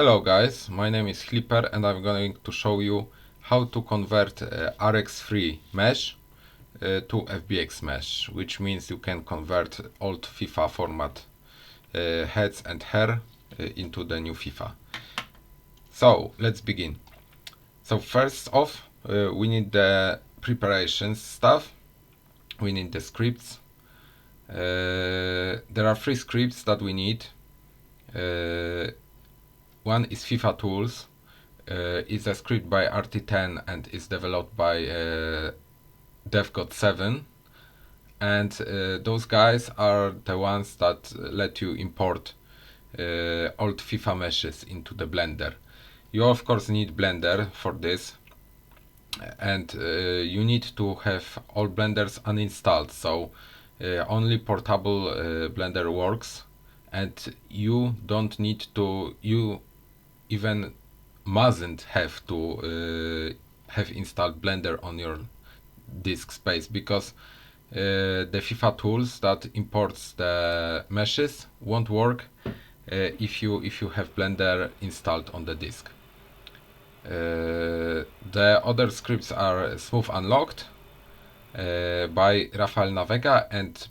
Hello guys, my name is Chliper and I'm going to show you how to convert rx3 mesh to FBX mesh, which means you can convert old FIFA format heads and hair into the new FIFA. So let's begin. So first off, we need the preparations stuff. We need the scripts. There are 3 scripts that we need. One is FIFA Tools. It's a script by RT10 and is developed by DevGod7, and those guys are the ones that let you import old FIFA meshes into the Blender. You of course need Blender for this, and you need to have all Blenders uninstalled, so only portable Blender works, and you don't need to, you even mustn't have to have installed Blender on your disk space, because the FIFA tools that imports the meshes won't work if you have Blender installed on the disk. The other scripts are Smooth Unlocked by Rafael Navega and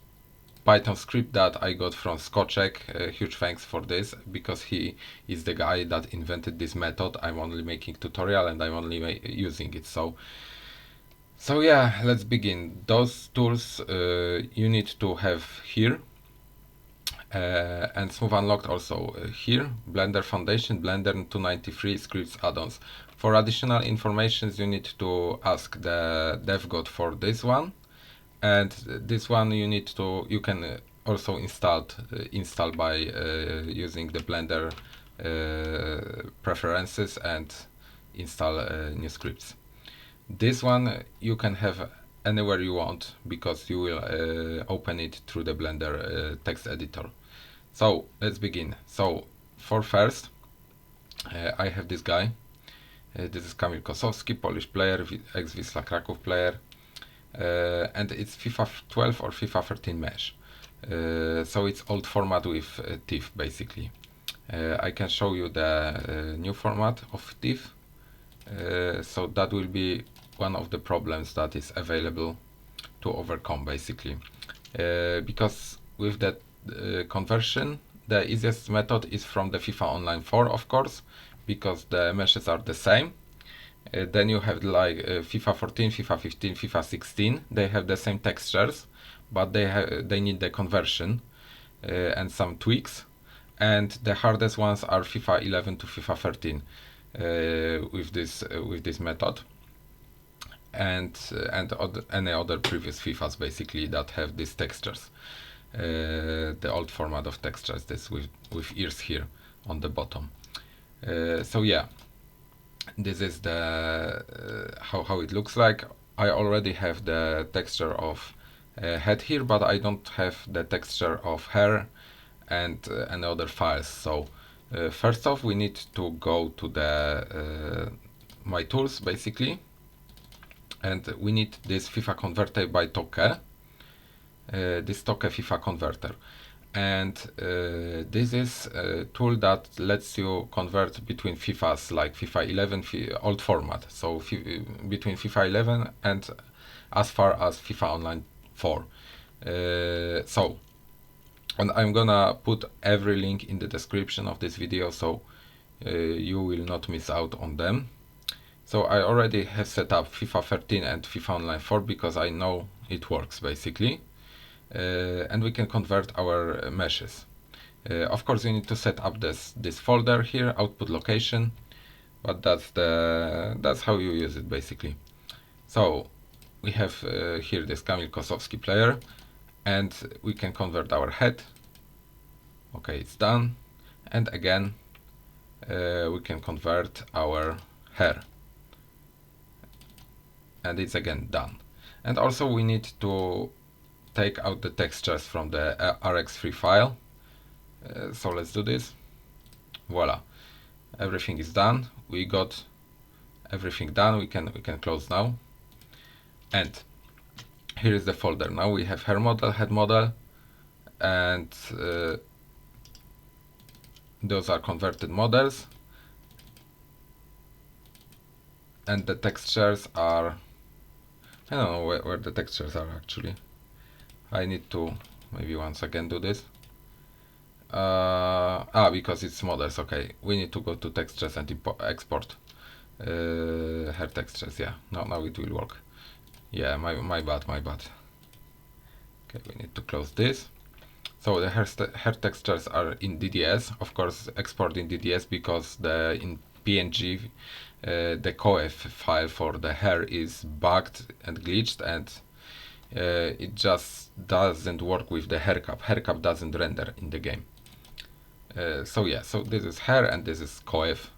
Python script that I got from Skoczek. Huge thanks for this, because he is the guy that invented this method. I'm only making tutorial and I'm only using it. So yeah, let's begin. Those tools you need to have here, and Smooth Unlocked also here. Blender Foundation, Blender 293 scripts add-ons. For additional information you need to ask the DevGod for this one. And this one you can also install by using the Blender preferences and install new scripts. This one you can have anywhere you want, because you will open it through the Blender text editor. So let's begin. So for first, I have this guy. This is Kamil Kosowski, Polish player, ex-Wisla Kraków player. And it's FIFA 12 or FIFA 13 mesh, so it's old format with TIFF basically. I can show you the new format of TIFF, so that will be one of the problems that is available to overcome basically, because with that conversion the easiest method is from the FIFA Online 4, of course, because the meshes are the same. Then you have like FIFA 14, FIFA 15, FIFA 16. They have the same textures, but they need the conversion and some tweaks. And the hardest ones are FIFA 11 to FIFA 13 with this method, and any other previous FIFAs basically that have these textures. The old format of textures, this with ears here on the bottom. So yeah. This is the how it looks like. I already have the texture of head here, but I don't have the texture of hair and other files. So first off, we need to go to the my tools basically, and we need this FIFA Converter by Toke. This Toke FIFA Converter. And this is a tool that lets you convert between FIFAs, like FIFA 11 old format, so between FIFA 11 and as far as FIFA Online 4. So, and I'm gonna put every link in the description of this video, so you will not miss out on them. So I already have set up FIFA 13 and FIFA Online 4 because I know it works basically. And we can convert our meshes. Of course you need to set up this folder here, output location, but that's how you use it basically. So we have here this Kamil Kosowski player, and we can convert our head. Okay, it's done. And again we can convert our hair, and it's again done. And also we need to take out the textures from the rx3 file. So let's do this. Voila, everything is done. We got everything done. We can close now. And here is the folder. Now we have hair model, head model, and those are converted models. and the textures are, I don't know where the textures are actually. I need to maybe once again do this. Because it's models. Okay, we need to go to textures and export hair textures. Yeah, now it will work. Yeah, my bad. Okay, we need to close this. So the hair textures are in DDS. Of course, export in DDS because in PNG the coef file for the hair is bugged and glitched, and it just doesn't work with the haircap. Haircap doesn't render in the game. So yeah, so this is hair and this is coef.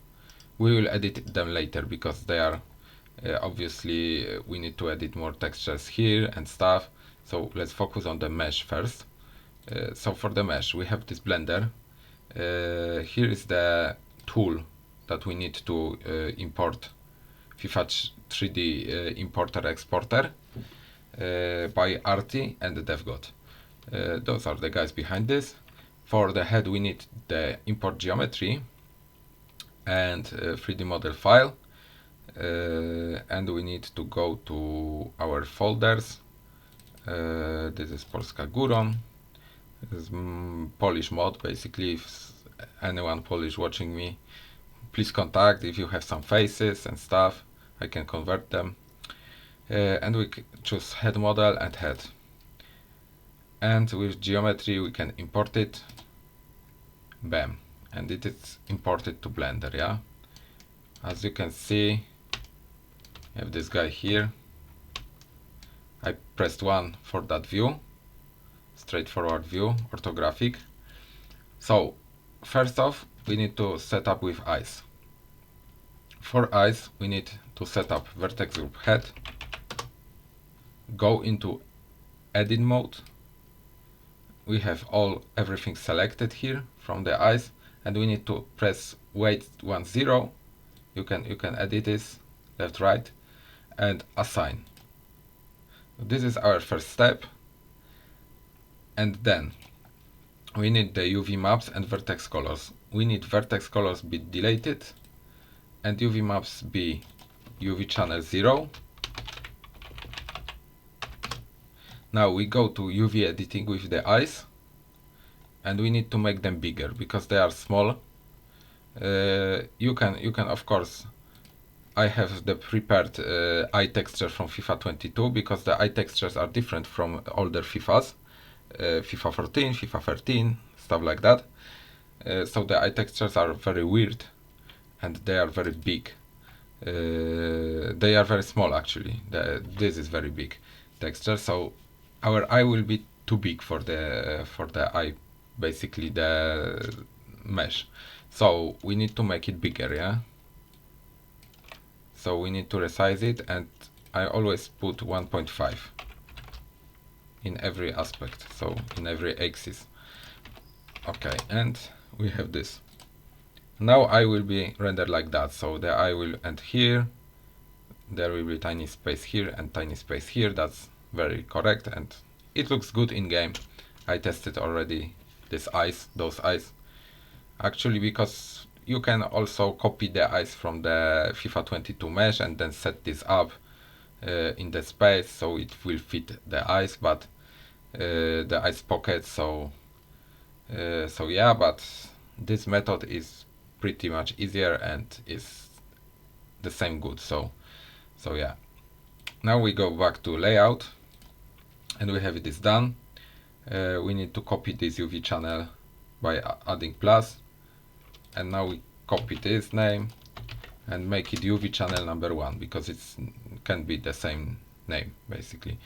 We will edit them later because they are obviously we need to edit more textures here and stuff. So let's focus on the mesh first. So for the mesh we have this blender. Here is the tool that we need to import FIFA 3D importer exporter by Arti and DevGod. Those are the guys behind this. For the head we need the import geometry and 3D model file, and we need to go to our folders. This is Polska Górą. This is Polish mod. Basically, if anyone Polish watching me, please contact. If you have some faces and stuff, I can convert them. And we choose head model and head. And with geometry we can import it. Bam. And it is imported to Blender, yeah? As you can see, I have this guy here. I pressed 1 for that view. Straightforward view, orthographic. So, first off, we need to set up with eyes. For eyes, we need to set up vertex group head. Go into edit mode. We have everything selected here from the eyes, and we need to press wait 10. You can edit this left, right, and assign. This is our first step, and then we need the UV maps and vertex colors. We need vertex colors be deleted and UV maps be UV channel 0. Now we go to UV editing with the eyes, and we need to make them bigger because they are small. You can of course, I have the prepared eye texture from FIFA 22 because the eye textures are different from older FIFAs, FIFA 14, FIFA 13, stuff like that. So the eye textures are very weird and they are very big. They are very small actually. This is very big texture, so our eye will be too big for the eye, basically the mesh. So we need to make it bigger, yeah? So we need to resize it, and I always put 1.5 in every aspect, so in every axis. Okay, and we have this. Now eye will be rendered like that, so the eye will end here, there will be tiny space here and tiny space here. That's very correct, and it looks good in game. I tested already those eyes, actually, because you can also copy the eyes from the FIFA 22 mesh and then set this up in the space so it will fit the eyes, but the eyes pocket. So yeah, but this method is pretty much easier and is the same good. So yeah, now we go back to layout and we have this done. We need to copy this UV channel by adding plus, and now we copy this name and make it UV channel number 1 because it can be the same name basically.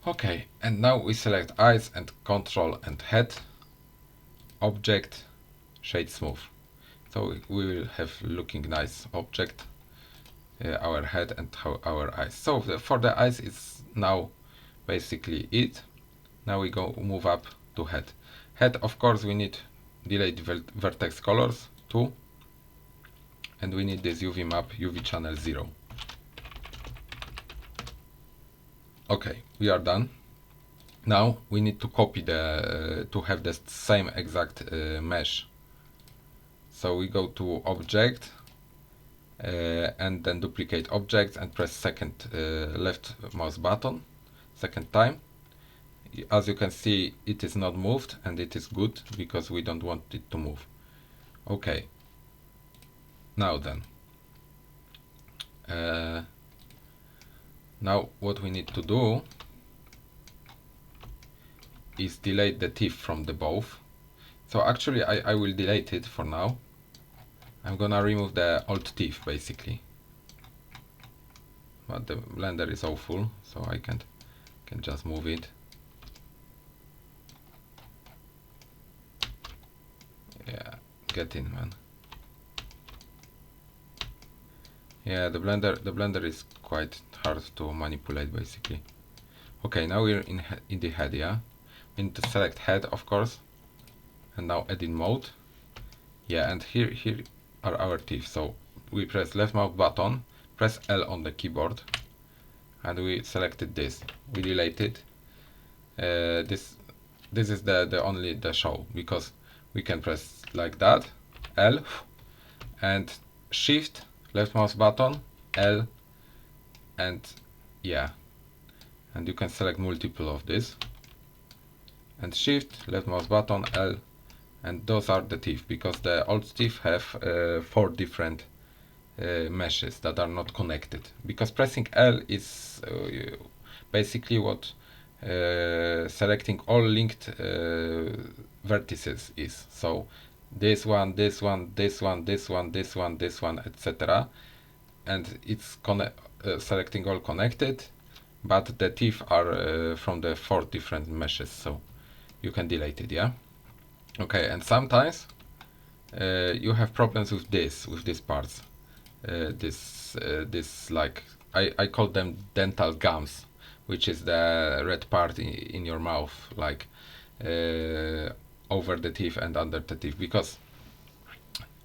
Okay, and now we select eyes and control and head, object, shade smooth. So we will have looking nice object, our head and our eyes. So for the eyes it's now basically it. Now we move up to head. Head, of course, we need delayed vertex colors too, and we need this UV map UV channel 0. Okay, we are done. Now we need to copy to have the same exact mesh. So we go to object, and then duplicate objects and press second left mouse button second time. As you can see, it is not moved, and it is good because we don't want it to move. Okay, now then, now what we need to do is delete the thief from the both. So actually I will delete it for now. I'm gonna remove the old thief basically, but the blender is awful, so I can just move it. Yeah, get in, man. Yeah, the blender is quite hard to manipulate basically. Okay, now we're in the head, yeah. We need to select head, of course, and now edit mode. Yeah, and here are our teeth. So we press left mouse button, press L on the keyboard, and we selected this. We delete it. This is the only the show, because we can press like that, L, and Shift left mouse button, L, and yeah, and you can select multiple of this, and Shift left mouse button, L, and those are the teeth, because the old teeth have 4 different meshes that are not connected, because pressing L is basically what selecting all linked vertices is. So this one, this one, this one, this one, this one, this one, etc. And it's selecting all connected, but the teeth are from the 4 different meshes, so you can delete it, yeah. Okay, and sometimes you have problems with these parts. This like I call them dental gums, which is the red part in your mouth, like over the teeth and under the teeth, because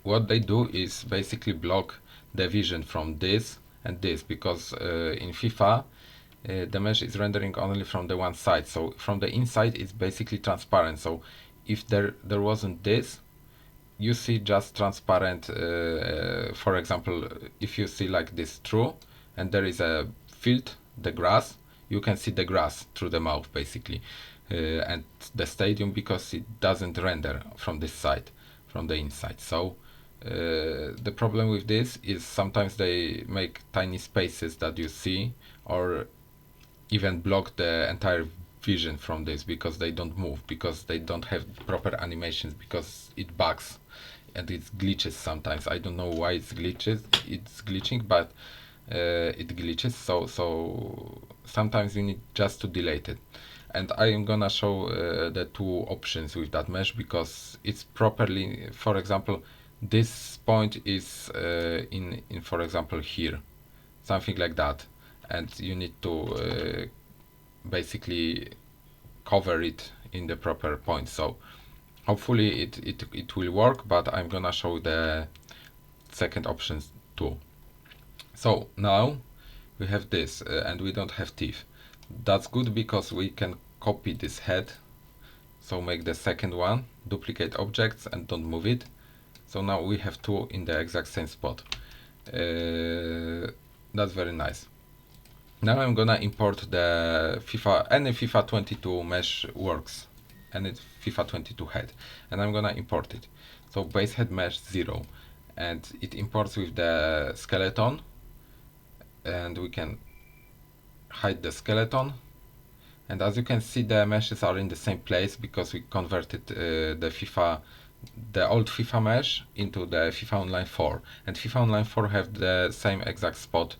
what they do is basically block the vision from this and this, because in FIFA the mesh is rendering only from the one side, so from the inside it's basically transparent. So if there wasn't this, you see just transparent. For example, if you see like this through, and there is a field, the grass, you can see the grass through the mouth basically, and the stadium, because it doesn't render from this side, from the inside. So the problem with this is sometimes they make tiny spaces that you see, or even block the entire vision from this, because they don't move, because they don't have proper animations, because it bugs and it glitches sometimes. I don't know why it's glitching, but it glitches, so sometimes you need just to delete it. And I am gonna show the 2 options with that mesh, because it's properly, for example, this point is in for example here, something like that, and you need to basically cover it in the proper point. So hopefully it will work, but I'm gonna show the second options too. So now we have this, and we don't have teeth. That's good, because we can copy this head. So make the second one, duplicate objects, and don't move it. So now we have 2 in the exact same spot. That's very nice. Now I'm gonna import the any FIFA 22 mesh works, and it's FIFA 22 head, and I'm gonna import it. So base head mesh 0, and it imports with the skeleton, and we can hide the skeleton. And as you can see, the meshes are in the same place, because we converted the old FIFA mesh into the FIFA Online 4, and FIFA Online 4 have the same exact spot,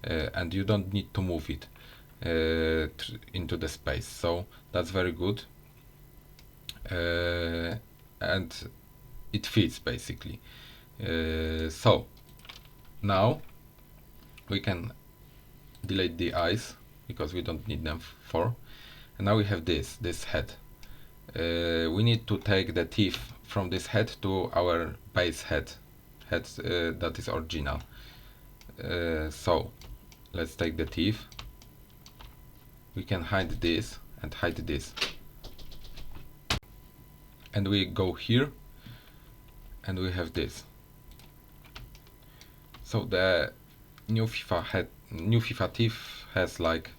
and you don't need to move it into the space. So that's very good, and it fits basically. So now we can delete the eyes, because we don't need them for. And now we have this head. We need to take the teeth from this head to our base head that is original. So let's take the teeth. We can hide this and hide this, and we go here, and we have this. So the new FIFA TIFF has like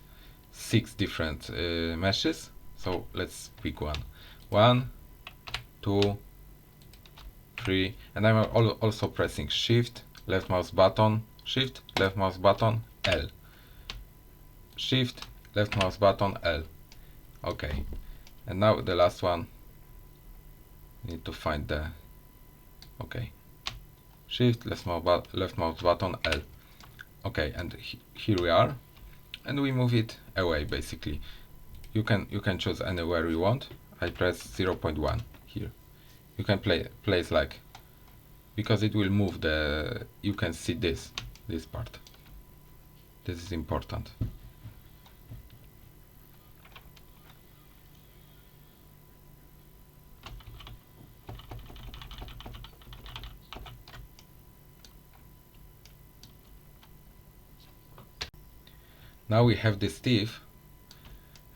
6 different meshes. So let's pick one. 1, 2, 3, and I'm also pressing Shift, left mouse button, Shift, left mouse button, L. Shift, left mouse button, L. Okay, and now the last one. Need to find the. Okay. Shift, left mouse button, L. Okay, and here we are, and we move it away basically. You can choose anywhere you want. I press 0.1 here. You can place like, because it will move the. You can see this part. This is important. Now we have this TIFF.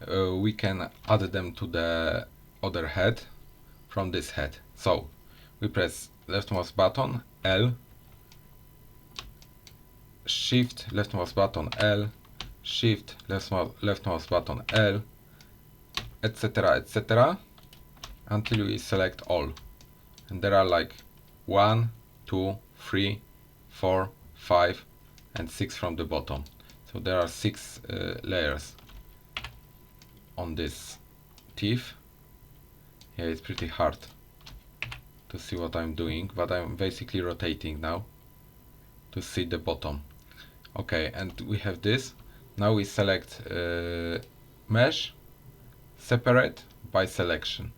We can add them to the other head from this head. So we press left mouse button, L, Shift, left mouse button, L, Shift, left mouse button, L, etc., etc., until we select all. And there are like 1, 2, 3, 4, 5, and 6 from the bottom. So there are 6 layers on this TIFF. Yeah, it's pretty hard to see what I'm doing, but I'm basically rotating now to see the bottom. Okay, and we have this. Now we select mesh, separate by selection.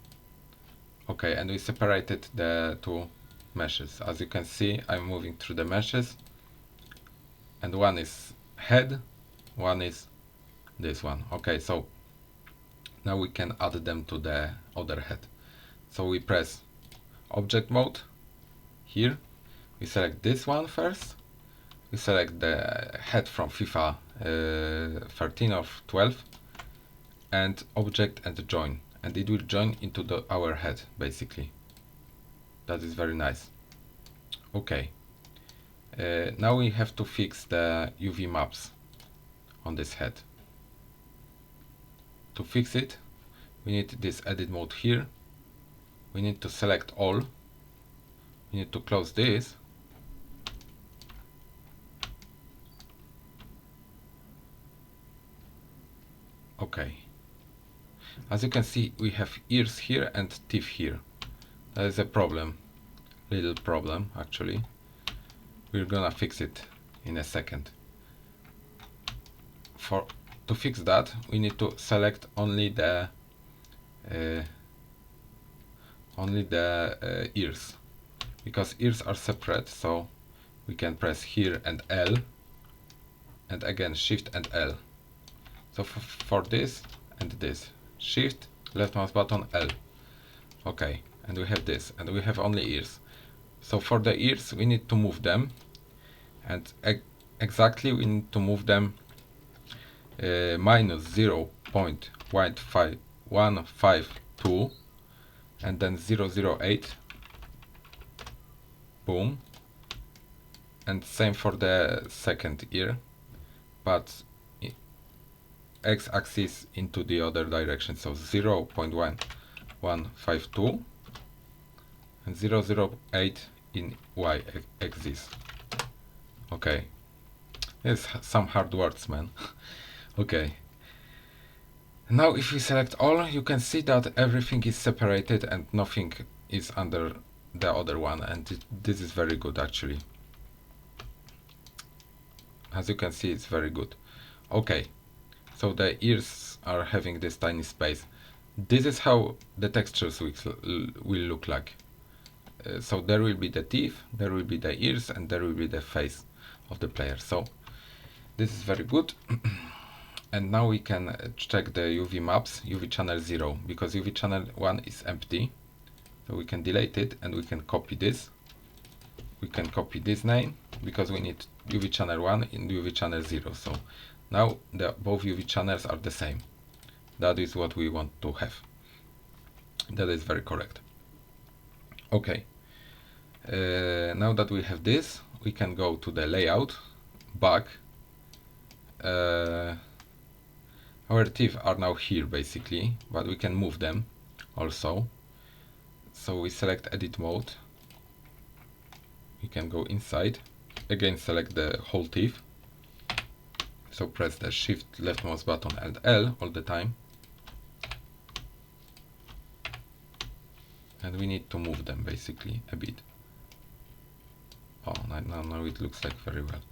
Okay, and we separated the 2 meshes. As you can see, I'm moving through the meshes, and one is head, one is this one. Okay, so now we can add them to the other head. So we press object mode here. We select this one first. We select the head from FIFA 13 or 12, and object and join, and it will join into our head basically. That is very nice. Okay, now we have to fix the UV maps on this head. To fix it, we need this edit mode here. We need to select all. We need to close this. Okay. As you can see, we have ears here and teeth here. That is a problem. Little problem, actually. We're gonna fix it in a second. To fix that, we need to select only the ears, because ears are separate. So we can press here and L, and again Shift and L. So for this and this, Shift, left mouse button, L. Okay, and we have this, and we have only ears. So for the ears, we need to move them, and exactly we need to move them minus 0.152 and then 0.08. Boom. And same for the second ear, but x-axis into the other direction. So 0.152 and 0.08 in y-axis. Okay, it's some hard words, man. Okay, now if we select all, you can see that everything is separated and nothing is under the other one, and this is very good actually. As you can see, it's very good. Okay, so the ears are having this tiny space. This is how the textures will look like. So there will be the teeth, there will be the ears, and there will be the face of the player. So this is very good. And now we can check the UV maps, UV channel 0, because UV channel 1 is empty. So we can delete it, and we can copy this. We can copy this name, because we need UV channel 1 and UV channel 0. So now both UV channels are the same. That is what we want to have. That is very correct. Okay. Now that we have this, we can go to the layout, back. Our teeth are now here basically, but we can move them also. So we select edit mode. We can go inside. Again, select the whole teeth. So press the shift left mouse button and L all the time. And we need to move them basically a bit. Oh, now it looks like very well.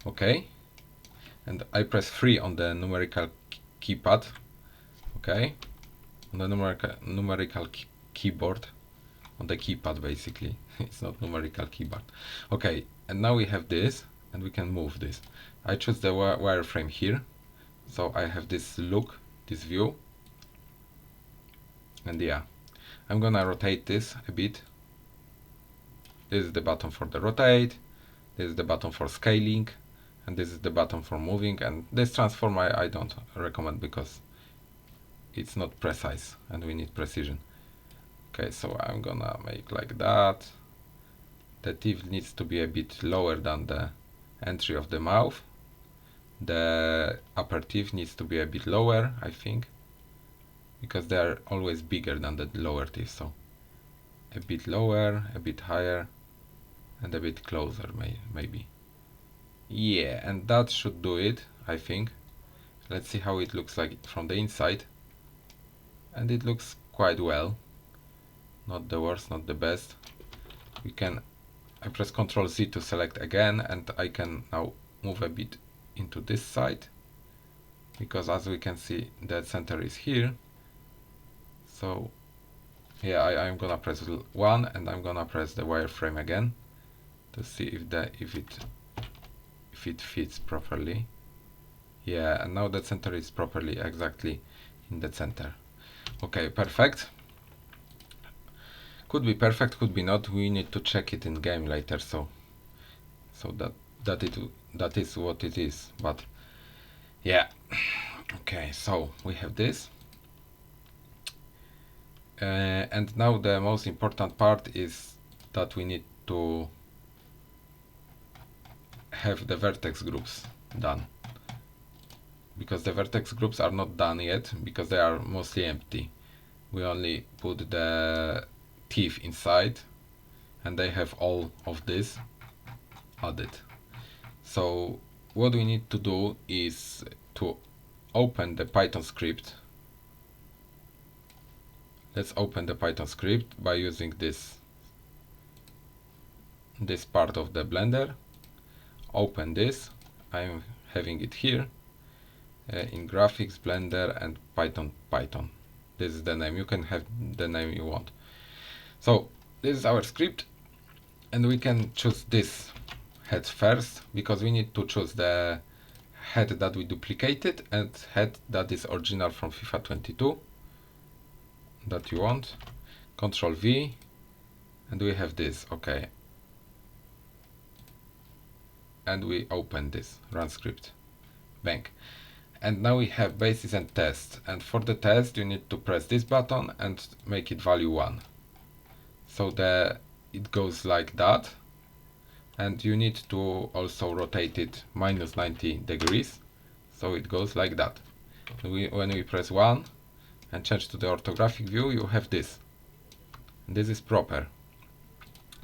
Okay. And I press 3 on the numerical keypad. Okay. On the numerical keyboard. On the keypad basically. It's not numerical keyboard. Okay. And now we have this and we can move this. I choose the wireframe here. So I have this look, this view. And yeah. I'm gonna rotate this a bit. This is the button for the rotate. This is the button for scaling. And this is the button for moving. And this transform I don't recommend because it's not precise and we need precision. Okay, so I'm gonna make like that. The teeth needs to be a bit lower than the entry of the mouth. The upper teeth needs to be a bit lower, I think, because they are always bigger than the lower teeth. So a bit lower, a bit higher, and a bit closer maybe. Yeah, and that should do it, I think. Let's see how it looks like from the inside. And it looks quite well. Not the worst, not the best. I press Ctrl Z to select again, and I can now move a bit into this side, because as we can see, the center is here. So yeah, I'm gonna press 1 and I'm gonna press the wireframe again to see if it fits properly. Yeah, and now the center is properly exactly in the center. Okay, perfect. Could be perfect, could be not. We need to check it in game later. So that is what it is. But yeah. Okay, so we have this. And now the most important part is that we need to have the vertex groups done, because the vertex groups are not done yet because they are mostly empty. We only put the teeth inside and they have all of this added. So what we need to do is to open the Python script. Let's open the Python script by using this part of the Blender. Open this. I'm having it here in graphics, Blender, and Python. This is the name. You can have the name you want. So this is our script, and we can choose this head first, because we need to choose the head that we duplicated and head that is original from FIFA 22 that you want. Ctrl V, and we have this. Okay, and we open this, run script, bang. And now we have basis and test, and for the test you need to press this button and make it value 1. So it goes like that, and you need to also rotate it minus 90 degrees, so it goes like that. When we press 1 and change to the orthographic view, you have this. And this is proper.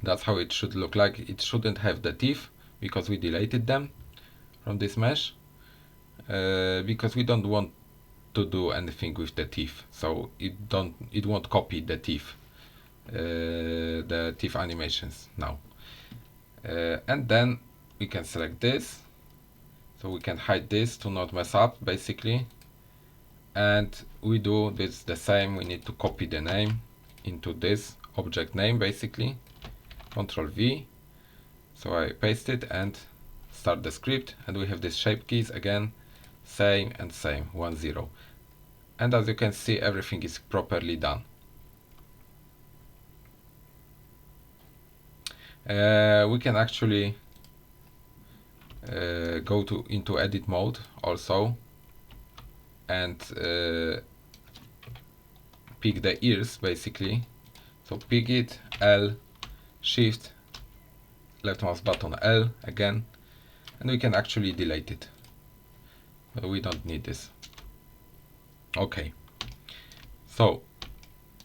That's how it should look like. It shouldn't have the teeth, because we deleted them from this mesh, because we don't want to do anything with the teeth, so it won't copy the teeth animations now. And then we can select this, so we can hide this to not mess up basically. And we do this the same. We need to copy the name into this object name basically. Ctrl V. So I paste it and start the script, and we have these shape keys again, same and same, 1 0. And as you can see, everything is properly done. We can actually go into edit mode also, and pick the ears basically. So pick it, L, Shift, left mouse button L again, and we can actually delete it. But we don't need this. Okay. So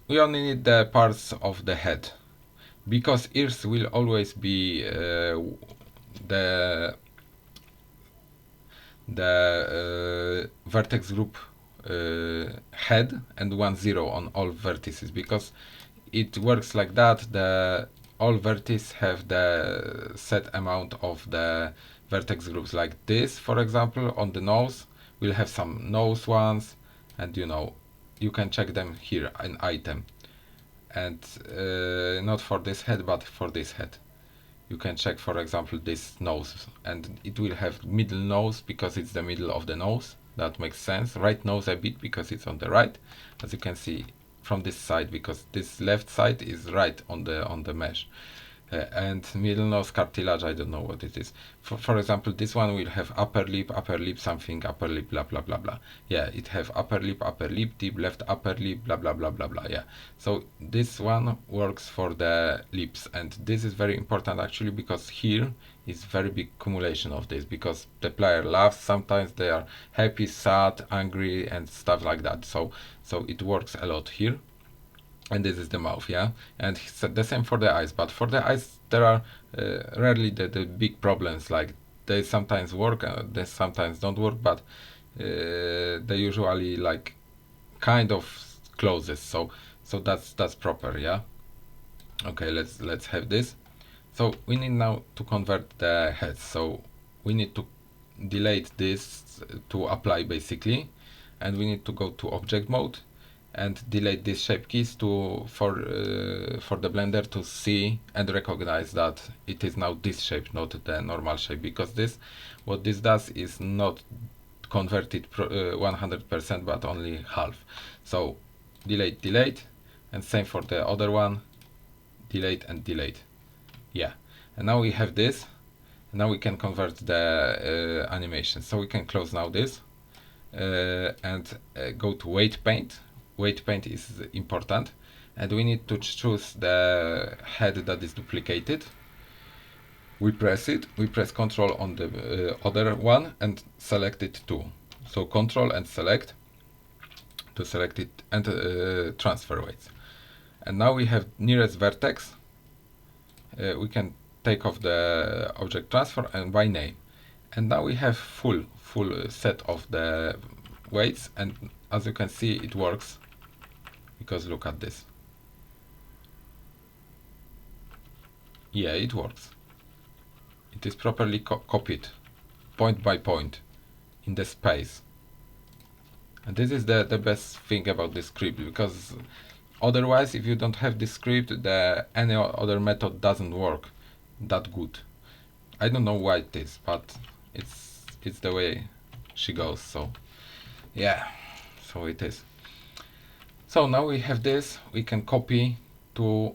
we only need the parts of the head, because ears will always be the vertex group head and 1,0 on all vertices, because it works like that. The all vertices have the set amount of the vertex groups. Like this, for example, on the nose, we'll have some nose ones, and you can check them here in item. And not for this head, but for this head. You can check, for example, this nose, and it will have middle nose because it's the middle of the nose. That makes sense. Right nose a bit because it's on the right, as you can see from this side, because this left side is right on the mesh. And middle nose cartilage, I don't know what it is. For example, this one will have upper lip, something, upper lip, blah blah blah blah. Yeah, it have upper lip, deep left upper lip, blah blah blah blah blah. Yeah. So this one works for the lips, and this is very important actually, because here is very big accumulation of this, because the player laughs, sometimes they are happy, sad, angry, and stuff like that. So it works a lot here. And this is the mouth, yeah, and the same for the eyes. But for the eyes, there are rarely the big problems. Like they sometimes work, they sometimes don't work, but they usually like kind of closes. So that's proper, yeah. Okay, let's have this. So we need now to convert the heads. So we need to delete this to apply basically, and we need to go to object mode and delete these shape keys for the blender to see and recognize that it is now this shape, not the normal shape, because what this does is not convert it 100%, but only half. So delete, and same for the other one, delete and delete. Yeah, and now we have this. Now we can convert the animation. So we can close now this and go to weight paint. Weight paint is important, and we need to choose the head that is duplicated. We press it, we press Ctrl on the other one and select it too. So Ctrl and select to select it, and transfer weights. And now we have nearest vertex. We can take off the object transfer and by name. And now we have full set of the weights, and as you can see, it works. Because look at this. Yeah, it works. It is properly copied, point by point, in the space. And this is the best thing about this script, because otherwise, if you don't have this script, any other method doesn't work that good. I don't know why it is, but it's the way she goes. So yeah, so it is. So now we have this, we can copy to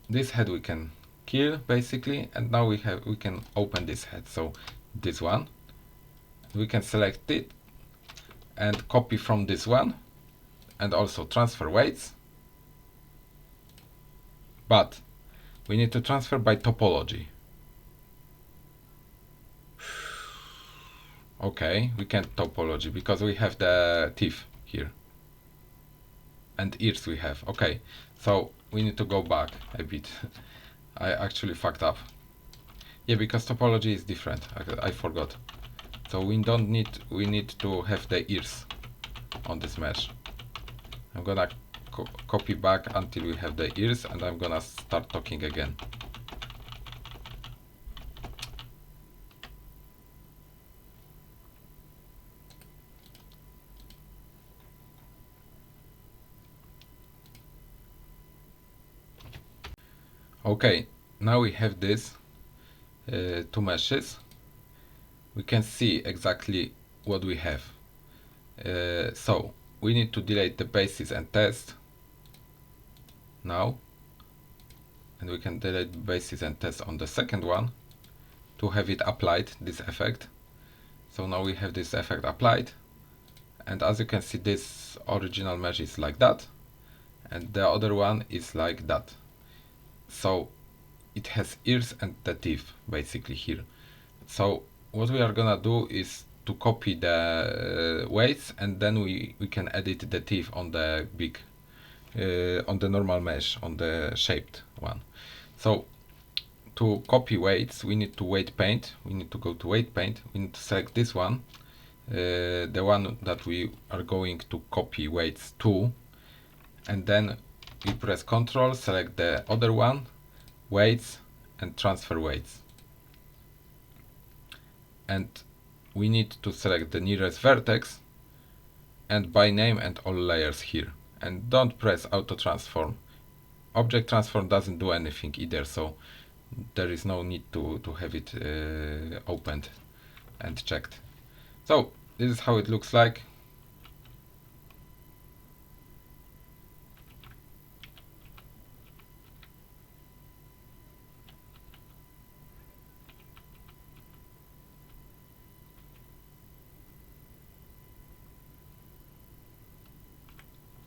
this head, we can kill basically, and now we can open this head. So this one, we can select it and copy from this one, and also transfer weights. But we need to transfer by topology. Okay, we can't topology because we have the teeth here. And ears we have. Okay, so we need to go back a bit. I actually fucked up. Yeah, because topology is different. I forgot. So we need to have the ears on this mesh. I'm gonna copy back until we have the ears, and I'm gonna start talking again. Okay, now we have this two meshes. We can see exactly what we have. So we need to delete the basis and test now, and we can delete the basis and test on the second one to have it applied, this effect. So now we have this effect applied, and as you can see, this original mesh is like that, and the other one is like that. So it has ears and the teeth basically here. So what we are gonna do is to copy the weights, and then we can edit the teeth on the big on the normal mesh, on the shaped one. So to copy weights, we need to weight paint. We need to go to weight paint. We need to select this one, the one that we are going to copy weights to, and then we press Ctrl, select the other one, weights, and transfer weights. And we need to select the nearest vertex and by name and all layers here. And don't press auto transform. Object transform doesn't do anything either, so there is no need to have it opened and checked. So this is how it looks like.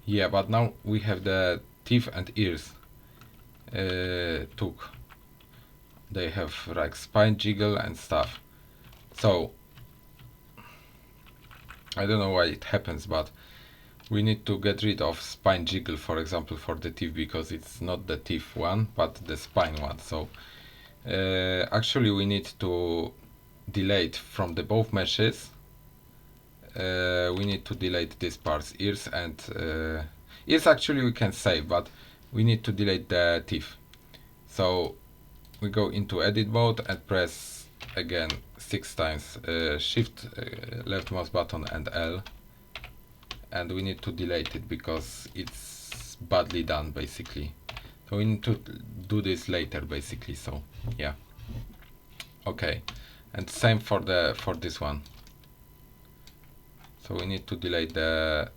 Yeah, but now we have the teeth and ears took. They have like spine jiggle and stuff. So I don't know why it happens, but we need to get rid of spine jiggle, for example, for the teeth, because it's not the teeth one but the spine one. So actually we need to delete from the both meshes. We need to delete these parts, ears and ears actually we can save, but we need to delete the teeth. So we go into edit mode and press again 6 times shift left mouse button and L, and we need to delete it because it's badly done basically. So we need to do this later basically. So yeah, okay, and same for this one. So we need to delete the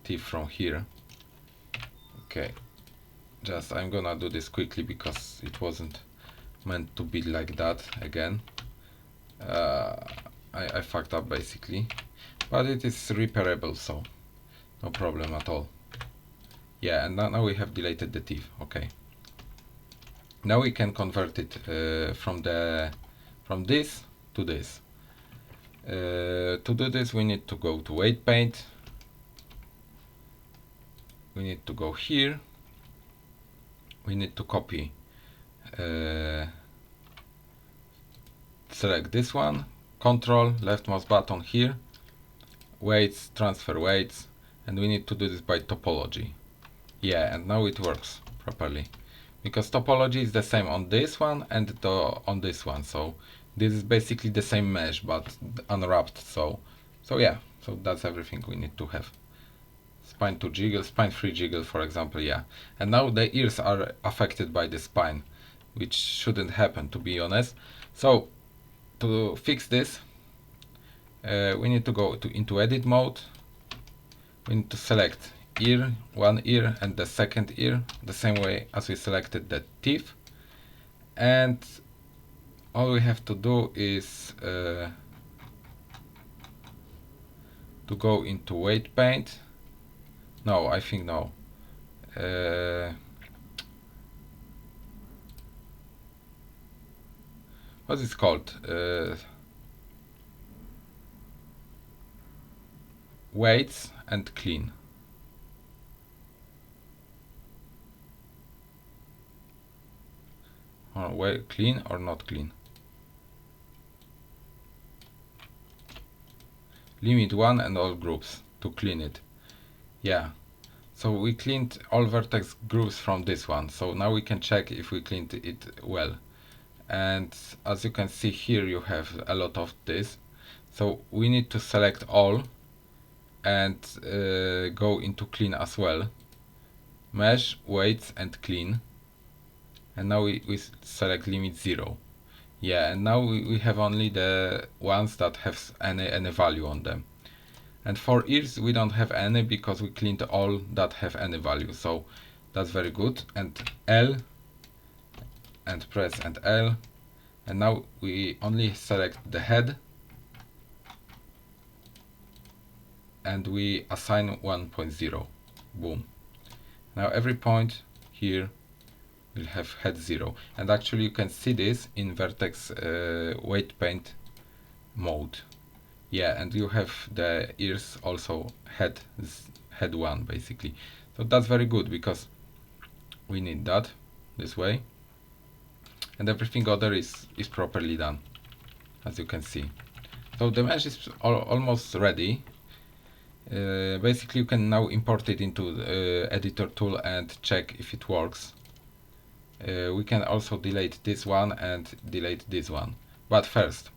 teeth from here. Okay, just I'm gonna do this quickly because it wasn't meant to be like that again. I fucked up basically, but it is repairable, so no problem at all. Yeah, and now we have deleted the teeth. Okay, now we can convert it from this to this. To do this we need to go to weight paint, we need to go here, we need to copy, select this one, Control left mouse button here, weights, transfer weights, and we need to do this by topology. Yeah, and now it works properly because topology is the same on this one and on this one. So this is basically the same mesh but unwrapped. So yeah, so that's everything we need to have. Spine 2 jiggle, spine 3 jiggle, for example. Yeah, and now the ears are affected by the spine, which shouldn't happen, to be honest. So to fix this, we need to go into edit mode. We need to select ear, one ear and the second ear, the same way as we selected the teeth, and all we have to do is to go into weight paint. No, I think no. What is it called? Weights and clean. Or clean or not clean. Limit 1 and all groups to clean it. Yeah, so we cleaned all vertex groups from this one, so now we can check if we cleaned it well. And as you can see here, you have a lot of this, so we need to select all and go into clean as well, mesh, weights and clean, and now we select limit 0. Yeah, and now we have only the ones that have any value on them. And for ears we don't have any because we cleaned all that have any value, so that's very good. And L and press and L, and now we only select the head and we assign 1.0. Boom. Now every point here will have head 0, and actually you can see this in Vertex weight paint mode. Yeah, and you have the ears also head 1 basically. So that's very good because we need that this way, and everything other is properly done, as you can see. So the mesh is almost ready. Basically you can now import it into the editor tool and check if it works. We can also delete this one and delete this one, but first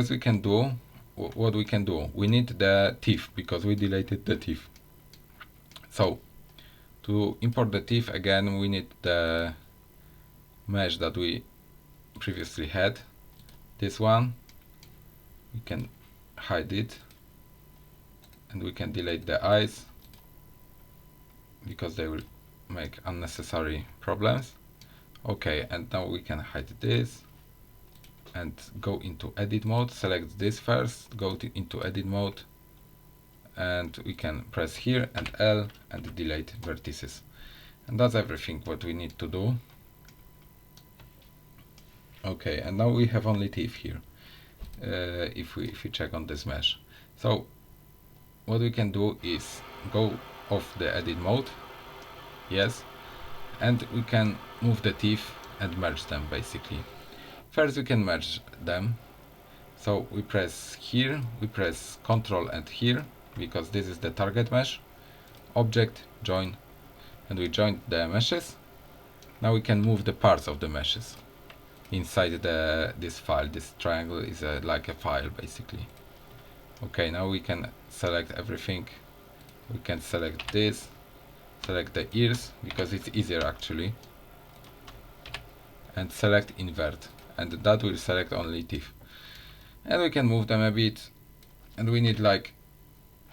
we can do what we can do. We need the teeth because we deleted the teeth. So to import the teeth again, we need the mesh that we previously had. This one, we can hide it, and we can delete the eyes because they will make unnecessary problems. Okay, and now we can hide this and go into edit mode. Select this first, go into edit mode, and we can press here and L and delete vertices. And that's everything what we need to do. Okay, and now we have only teeth here. If we check on this mesh, so what we can do is go off the edit mode, yes, and we can move the teeth and merge them basically. First we can merge them, so we press here, we press Ctrl and here because this is the target mesh, object, join, and we joined the meshes. Now we can move the parts of the meshes inside this file. This triangle is like a file basically. Okay, now we can select everything. We can select this, select the ears because it's easier actually, and select invert, and that will select only teeth. And we can move them a bit, and we need like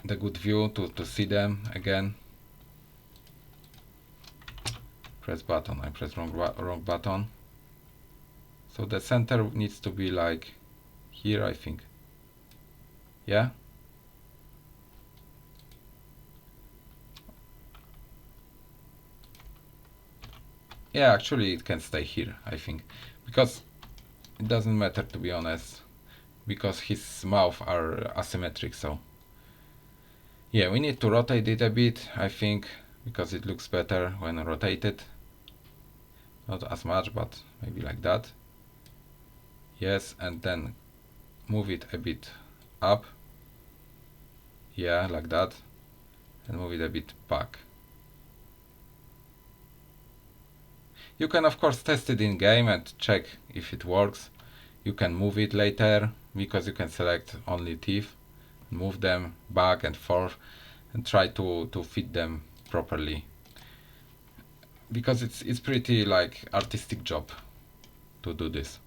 the good view to see them again. Press button, I pressed wrong button. So the center needs to be like here, I think. Yeah. Yeah, actually it can stay here, I think, because it doesn't matter, to be honest, because his mouth are asymmetric. So yeah, we need to rotate it a bit, I think, because it looks better when rotated. Not as much, but maybe like that. Yes, and then move it a bit up. Yeah, like that, and move it a bit back. You can of course test it in game and check if it works. You can move it later because you can select only teeth, move them back and forth, and try to fit them properly. Because it's pretty like artistic job to do this.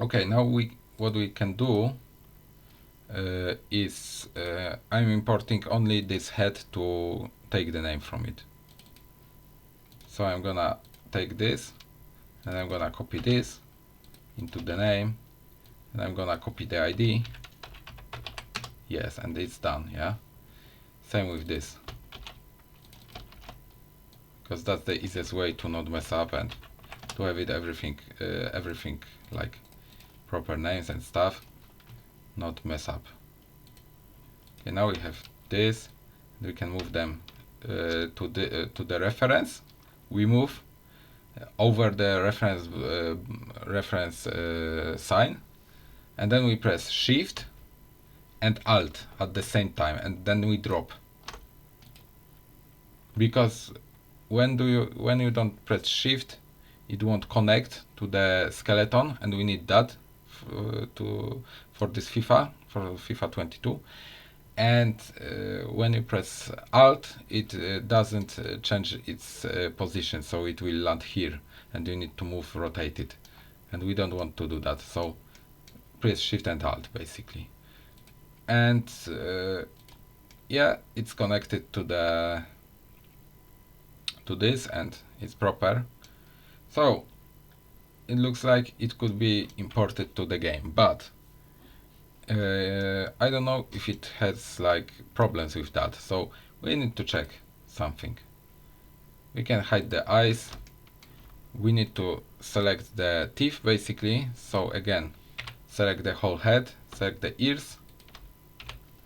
Okay, now what we can do is I'm importing only this head to take the name from it. So I'm gonna take this and I'm gonna copy this into the name, and I'm gonna copy the ID. Yes, and it's done. Yeah, same with this, because that's the easiest way to not mess up and to have it everything like proper names and stuff, not mess up. Okay, now we have this. We can move them to the reference. We move over the reference sign, and then we press Shift and Alt at the same time, and then we drop. Because when you don't press Shift, it won't connect to the skeleton, and we need that for this FIFA, for FIFA 22. And when you press Alt, it doesn't change its position, so it will land here, and you need to rotate it, and we don't want to do that. So press Shift and Alt basically, and yeah, it's connected to this, and it's proper. So it looks like it could be imported to the game, but I don't know if it has like problems with that, so we need to check something. We can hide the eyes. We need to select the teeth basically. So again, select the whole head, select the ears,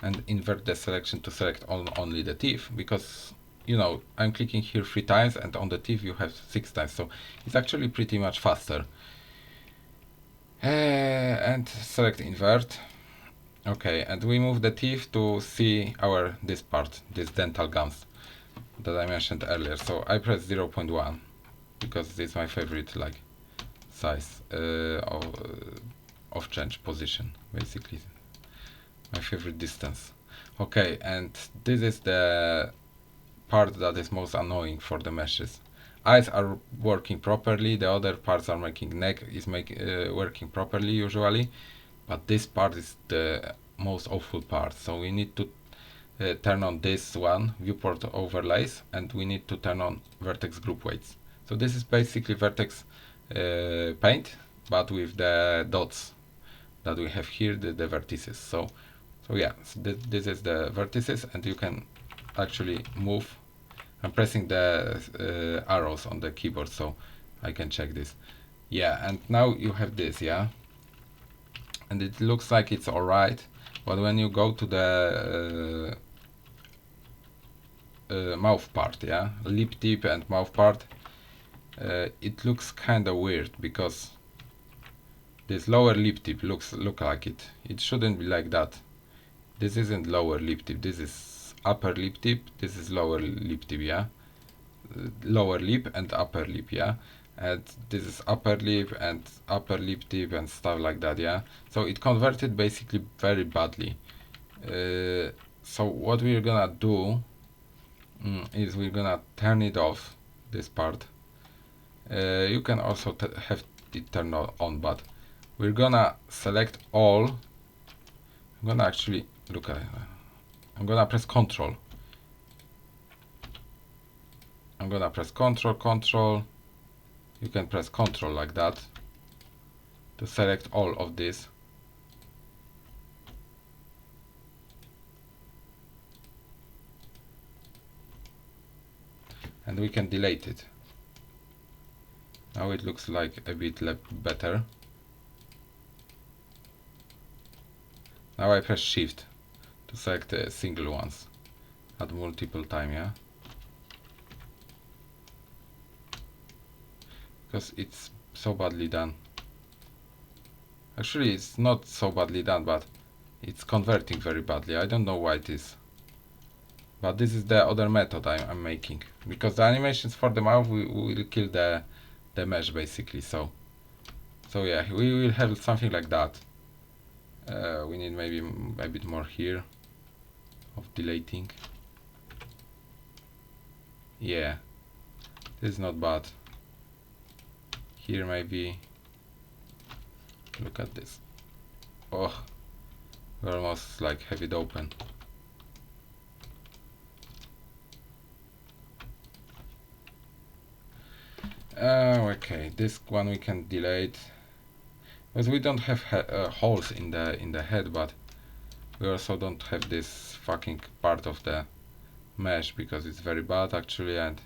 and invert the selection to select only the teeth, because you know I'm clicking here 3 times and on the teeth you have 6 times, so it's actually pretty much faster. And select invert. Okay, and we move the teeth to see this part, this dental gums that I mentioned earlier. So I press 0.1 because this is my favorite like size of change position, basically my favorite distance. Okay, and this is the part that is most annoying for the meshes. Eyes are working properly, the other parts are making, neck is working properly usually, but this part is the most awful part. So we need to turn on this one, Viewport Overlays, and we need to turn on Vertex group weights. So this is basically Vertex paint, but with the dots that we have here, the vertices. So yeah, so this is the vertices, and you can actually move. I'm pressing the arrows on the keyboard so I can check this. Yeah, and now you have this, yeah? And it looks like it's alright, but when you go to the mouth part, yeah? Lip tip and mouth part, it looks kinda weird because this lower lip tip look like it. It shouldn't be like that. This isn't lower lip tip, this is upper lip tip, this is lower lip tip, yeah? Lower lip and upper lip, yeah? And this is upper lip and upper lip tip and stuff like that, yeah? So it converted basically very badly. So what we're gonna do is we're gonna turn it off, this part. You can also have it turned on, but we're gonna select all. I'm gonna actually look at it. I'm gonna press Control. I'm gonna press Control. You can press Control like that to select all of this. And we can delete it. Now it looks like a bit better. Now I press Shift to select single ones at multiple time, yeah? Because it's so badly done. Actually, it's not so badly done, but it's converting very badly. I don't know why it is. But this is the other method I'm making. Because the animations for the mouth will kill the mesh basically. So yeah, we will have something like that. We need maybe a bit more here of deleting. Yeah, this is not bad. Here maybe, look at this. Oh, we almost like have it open. Okay, this one we can delete because we don't have holes in the head, but we also don't have this fucking part of the mesh because it's very bad actually, and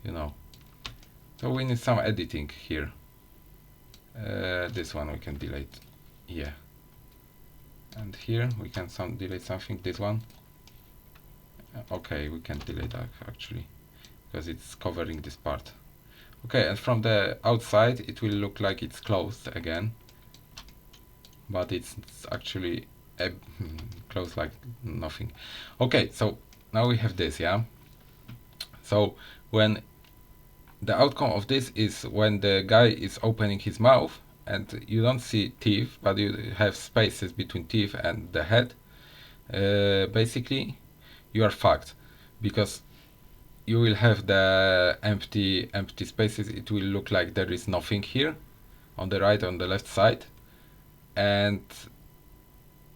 you know, so we need some editing here. This one we can delete, yeah, and here we can delete something, this one. Okay, we can delete that actually because it's covering this part. Okay, and from the outside it will look like it's closed again, but it's actually closed like nothing. Okay, so now we have this, yeah? So when the outcome of this is when the guy is opening his mouth and you don't see teeth, but you have spaces between teeth and the head, basically you are fucked, because you will have the empty spaces. It will look like there is nothing here on the right, on the left side, and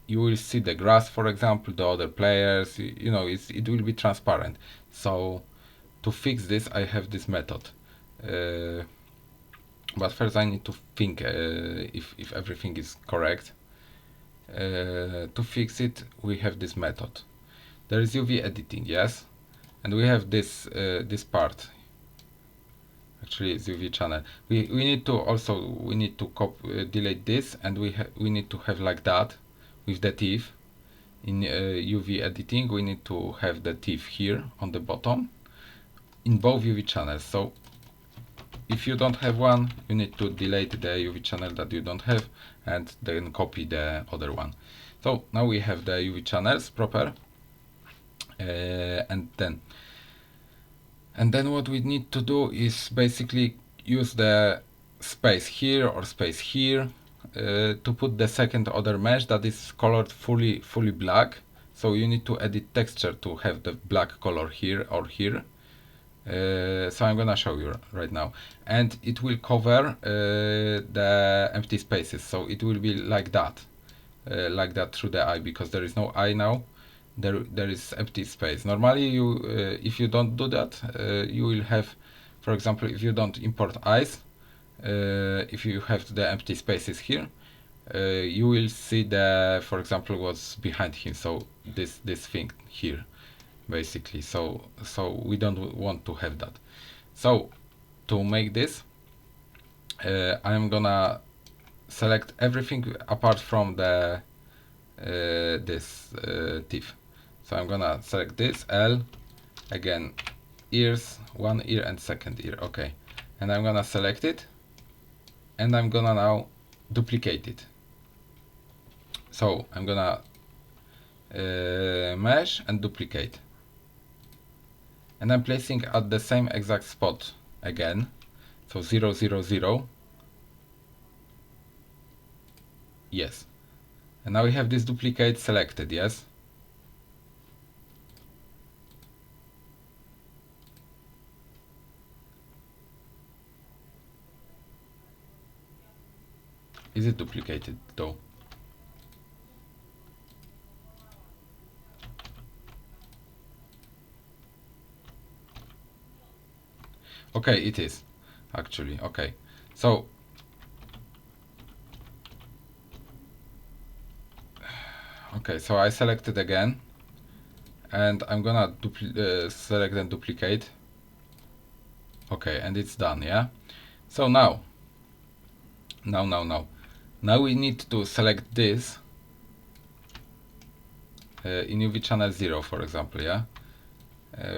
you will see the grass, for example, the other players, you know, it will be transparent. So to fix this I have this method, but first I need to think if everything is correct. To fix it we have this method. There is UV editing, yes, and we have this this part. Actually, it's UV channel. We need to also delete this, and we need to have like that with the teeth. In UV editing, we need to have the teeth here on the bottom in both UV channels. So if you don't have one, you need to delete the UV channel that you don't have and then copy the other one. So now we have the UV channels proper, and then what we need to do is basically use the space here or space here to put the second other mesh that is colored fully black. So you need to edit texture to have the black color here or here. So I'm gonna show you right now, and it will cover the empty spaces, so it will be like that through the eye, because there is no eye now. There is empty space. Normally, you if you don't do that, you will have, for example, if you don't import eyes, if you have the empty spaces here, you will see for example, what's behind him. So this thing here, basically. So we don't want to have that. So to make this, I'm gonna select everything apart from the this teeth. So I'm gonna select this L, again ears, one ear and second ear, okay, and I'm gonna select it, and I'm gonna now duplicate it. So I'm gonna mesh and duplicate, and I'm placing at the same exact spot again, so 0 0 0, yes, and now we have this duplicate selected, yes. Is it duplicated though? Okay, it is actually. Okay, so so I selected again, and I'm gonna select and duplicate. Okay, and it's done, yeah. So now we need to select this in UV channel 0, for example, yeah,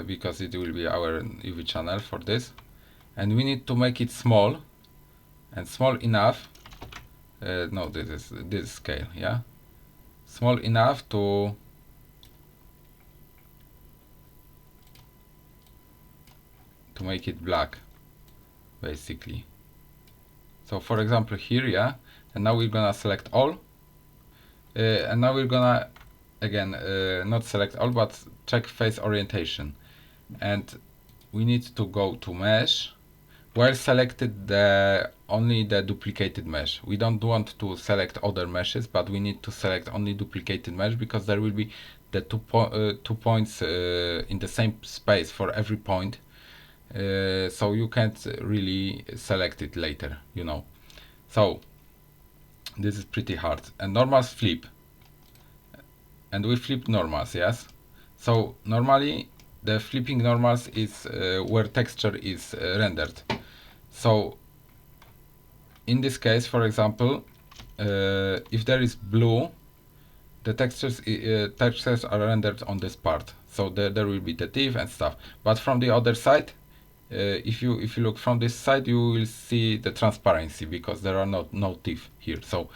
because it will be our UV channel for this, and we need to make it small, and small enough. No, this is scale, yeah, small enough to make it black, basically. So for example here, yeah, and now we're gonna select all, and now we're gonna again not select all, but check face orientation, and we need to go to mesh where selected only the duplicated mesh. We don't want to select other meshes, but we need to select only duplicated mesh, because there will be the 2 points in the same space for every point. So you can't really select it later, you know. So this is pretty hard. And normals flip, and we flip normals, yes. So normally the flipping normals is where texture is rendered. So in this case, for example, if there is blue, the textures are rendered on this part. So there will be the teeth and stuff. But from the other side, if you look from this side, you will see the transparency, because there are no teeth here. So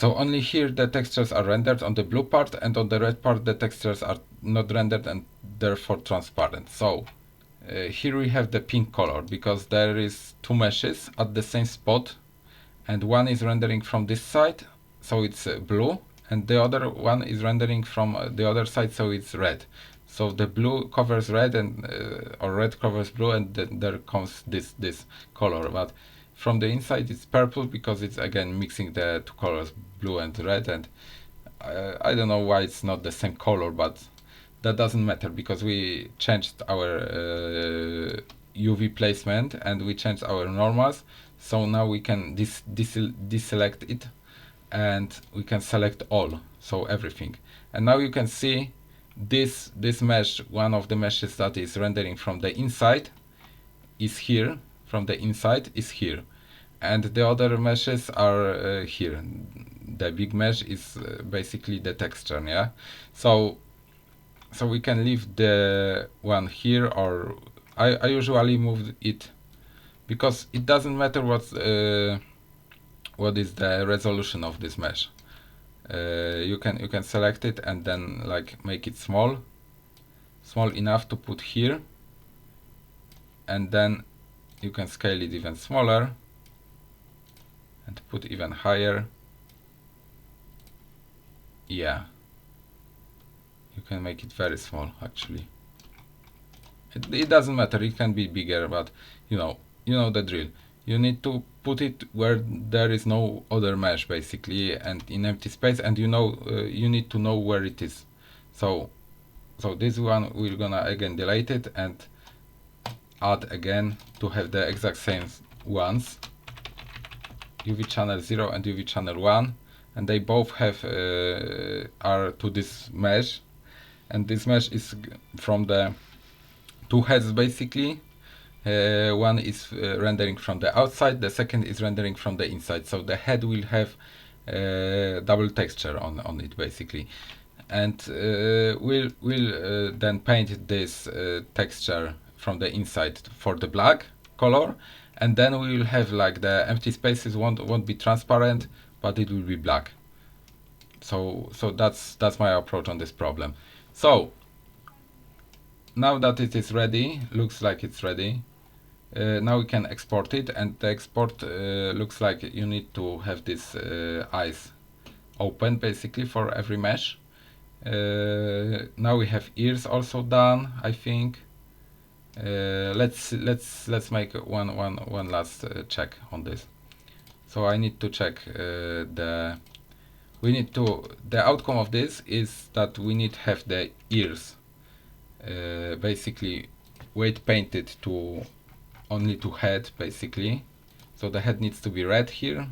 only here the textures are rendered on the blue part, and on the red part the textures are not rendered and therefore transparent. So here we have the pink color, because there is two meshes at the same spot, and one is rendering from this side, so it's blue, and the other one is rendering from the other side, so it's red. So the blue covers red, and or red covers blue, and then there comes this color. But from the inside it's purple, because it's again mixing the two colors, blue and red, and I don't know why it's not the same color, but that doesn't matter, because we changed our UV placement and we changed our normals. So now we can deselect it, and we can select all, so everything. And now you can see this mesh, one of the meshes that is rendering from the inside, is here, from the inside is here, and the other meshes are here. The big mesh is basically the texture, yeah. So we can leave the one here, or I usually move it because it doesn't matter what is the resolution of this mesh. You can select it and then like make it small enough to put here, and then you can scale it even smaller and put even higher. Yeah, you can make it very small actually. It doesn't matter, it can be bigger, but you know the drill. You need to put it where there is no other mesh basically, and in empty space, and you need to know where it is. So this one we're gonna again delete it and add again to have the exact same ones, UV channel 0 and UV channel 1, and they both have are to this mesh, and this mesh is from the two heads basically. One is rendering from the outside, the second is rendering from the inside, so the head will have double texture on it basically, and we'll then paint this texture from the inside for the black color, and then we will have like the empty spaces won't be transparent, but it will be black. So that's my approach on this problem. So now that it is ready, looks like it's ready, now we can export it, and the export looks like you need to have this eyes open basically for every mesh. Now we have ears also done, I think. Let's make one last check on this. So I need to check the outcome of this is that we need to have the ears basically weight painted to only to head basically. So the head needs to be red here,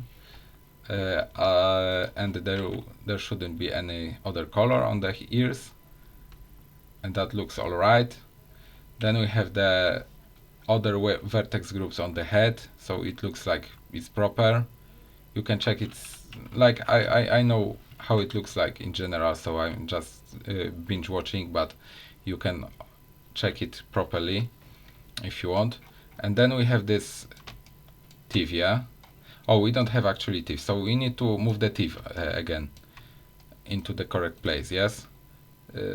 and there shouldn't be any other color on the ears, and that looks alright. Then we have the other vertex groups on the head, so it looks like it's proper. You can check it's like I know how it looks like in general, so I'm just binge watching, but you can check it properly if you want. And then we have this teeth, yeah. Oh, we don't have actually teeth, so we need to move the teeth again into the correct place, yes.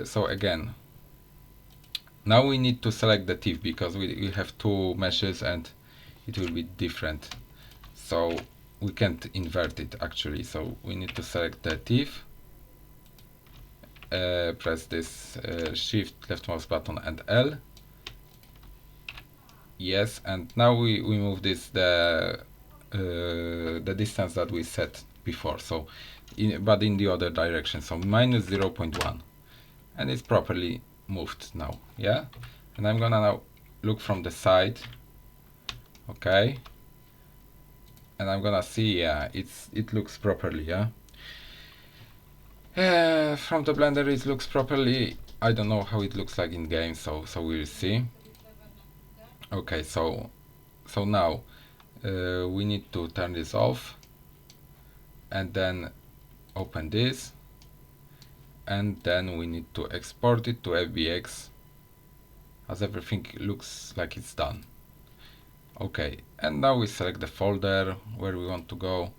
So again, now we need to select the teeth because we have two meshes and it will be different, so we can't invert it actually. So we need to select the teeth, press this shift left mouse button and L, yes, and now we move this the distance that we set before, so but in the other direction, so minus 0.1, and it's properly moved now, yeah. And I'm gonna now look from the side, okay, and I'm gonna see, yeah, it looks properly, yeah. From the Blender it looks properly. I don't know how it looks like in game, so we'll see. Okay, so now we need to turn this off and then open this, and then we need to export it to FBX as everything looks like it's done. Okay, and now we select the folder where we want to go.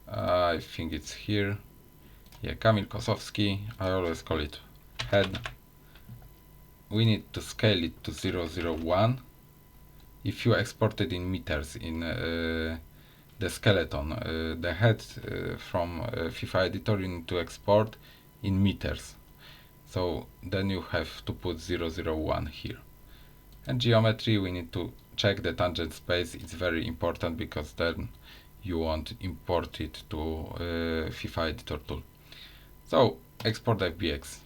I think it's here. Yeah, Kamil Kosowski, I always call it head. We need to scale it to 001. If you export it in meters in the skeleton, the head from FIFA editor, you need to export in meters. So then you have to put 001 here. And geometry, we need to check the tangent space. It's very important because then you won't import it to FIFA editor tool. So export FBX.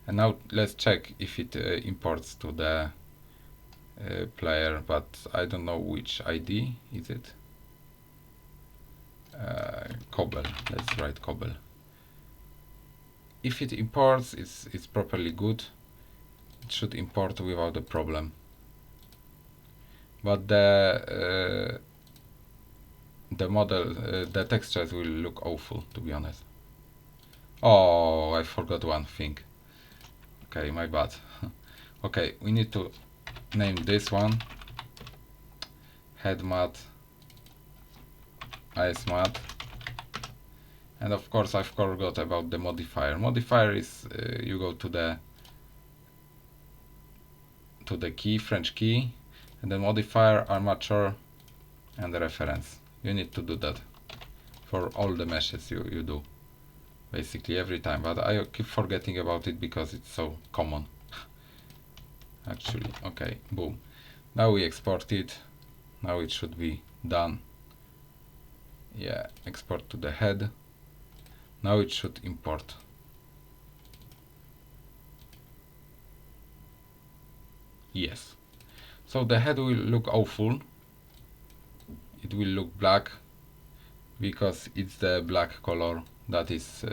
And now let's check if it imports to the player, but I don't know which ID is it. Cobble, let's write Cobble. If it imports, it's properly good. It should import without a problem. but the model, the textures will look awful, to be honest. Oh, I forgot one thing. Okay, my bad. Okay, we need to name this one head matte, eyes matte, and of course I forgot about the modifier. Modifier is you go to the key, French key, and then modifier, armature, and the reference. You need to do that for all the meshes you do, basically every time, but I keep forgetting about it because it's so common. Actually, okay, boom. Now we export it. Now it should be done. Yeah, export to the head. Now it should import. Yes. So the head will look awful. It will look black because it's the black color that is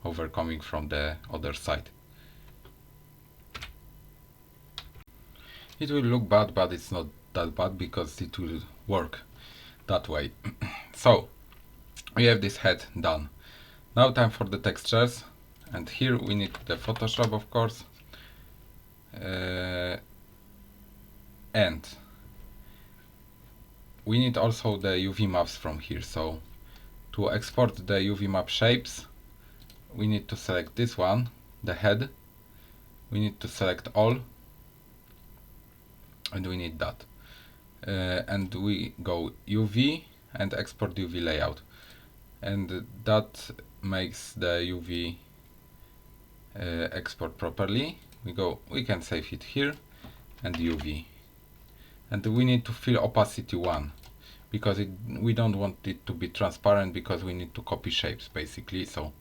overcoming from the other side. It will look bad, but it's not that bad because it will work that way. So we have this head done. Now time for the textures, and here we need the Photoshop, of course, and we need also the UV maps from here. So to export the UV map shapes, we need to select this one, the head. We need to select all, and we need that. And we go UV and export UV layout, and that makes the UV export properly. We can save it here, and UV, and we need to fill opacity 1 because we don't want it to be transparent because we need to copy shapes basically, so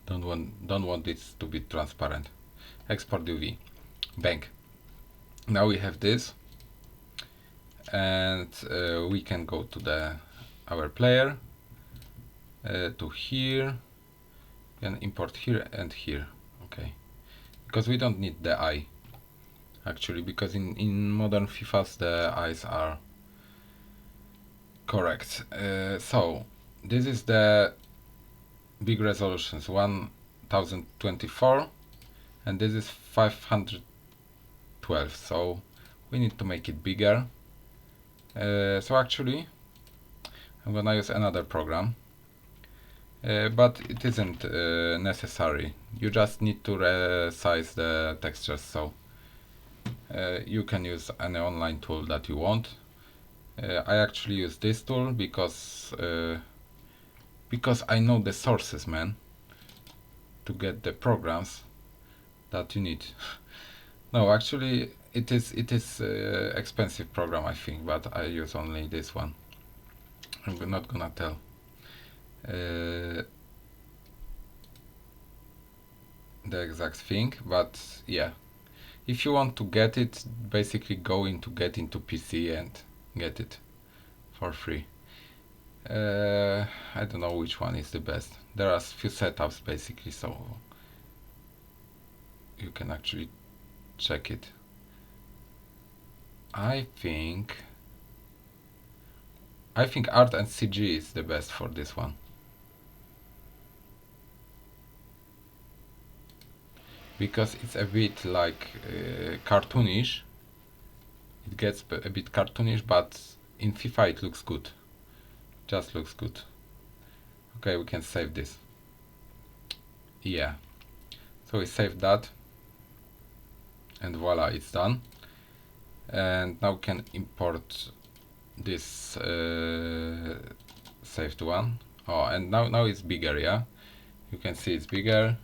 don't want this to be transparent. Export UV, bang. Now we have this, and we can go to our player, to here, and import here and here. Okay, because we don't need the eye actually, because in modern FIFAs the eyes are correct. So this is the big resolutions, 1024, and this is 512, so we need to make it bigger. So actually I'm gonna use another program, but it isn't necessary. You just need to resize the textures, so you can use any online tool that you want. I actually use this tool because I know the sources, man, to get the programs that you need. No, actually it is expensive program, I think, but I use only this one. I'm not gonna tell. The exact thing, but yeah, if you want to get it, basically go into get into PC and get it for free. I don't know which one is the best. There are a few setups basically, so you can actually check it. I think Art and CG is the best for this one. Because it's a bit like cartoonish. It gets a bit cartoonish, but in FIFA it looks good. Just looks good. Okay, we can save this. Yeah. So we saved that. And voila, it's done. And now we can import this saved one. Oh, and now it's bigger, yeah? You can see it's bigger.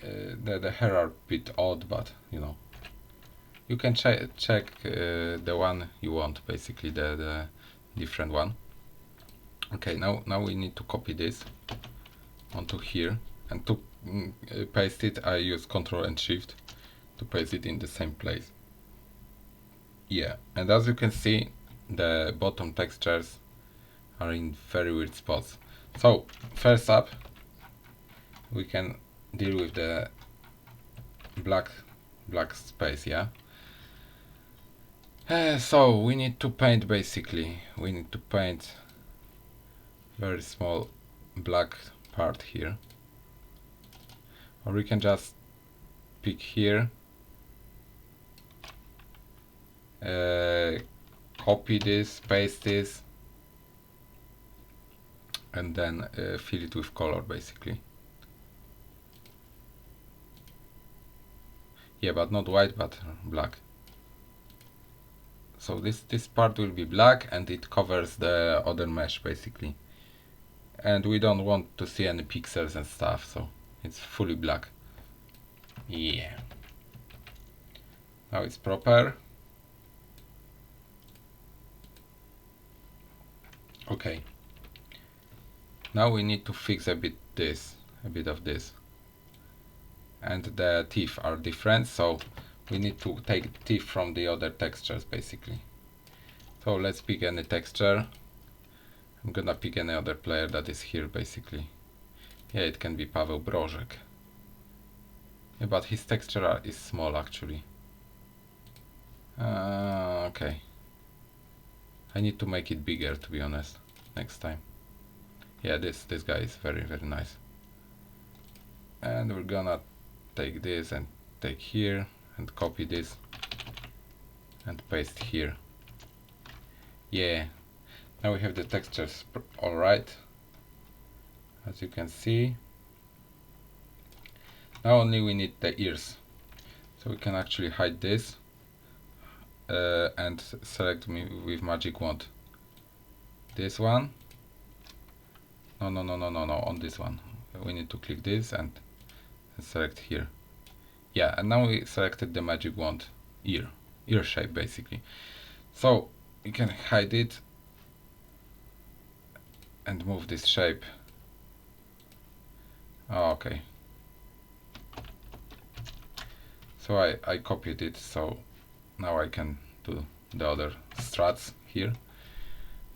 The hair are a bit odd, but you know, you can check the one you want, basically the different one. Okay, now we need to copy this onto here, and to paste it I use Ctrl and Shift to paste it in the same place. Yeah, and as you can see, the bottom textures are in very weird spots. So first up, we can deal with the black space, yeah. So we need to paint, basically. We need to paint very small black part here. Or we can just pick here, copy this, paste this, and then fill it with color, basically. Yeah, but not white, but black. So this part will be black, and it covers the other mesh, basically. And we don't want to see any pixels and stuff, so it's fully black. Yeah. Now it's proper. Okay. Now we need to fix a bit of this. And the teeth are different, so we need to take teeth from the other textures, basically. So let's pick any texture. I'm gonna pick any other player that is here, basically. Yeah, it can be Paweł Brożek. Yeah, but his texture is small, actually. Okay. I need to make it bigger, to be honest, next time. Yeah, this guy is very, very nice. And we're gonna take this and take here and copy this and paste here. Yeah, now we have the textures all right, as you can see. Now only we need the ears, so we can actually hide this and select me with magic wand this one. No, on this one we need to click this and select here. Yeah, and now we selected the magic wand ear shape, basically. So we can hide it and move this shape. Oh, okay. So I copied it, so now I can do the other struts here.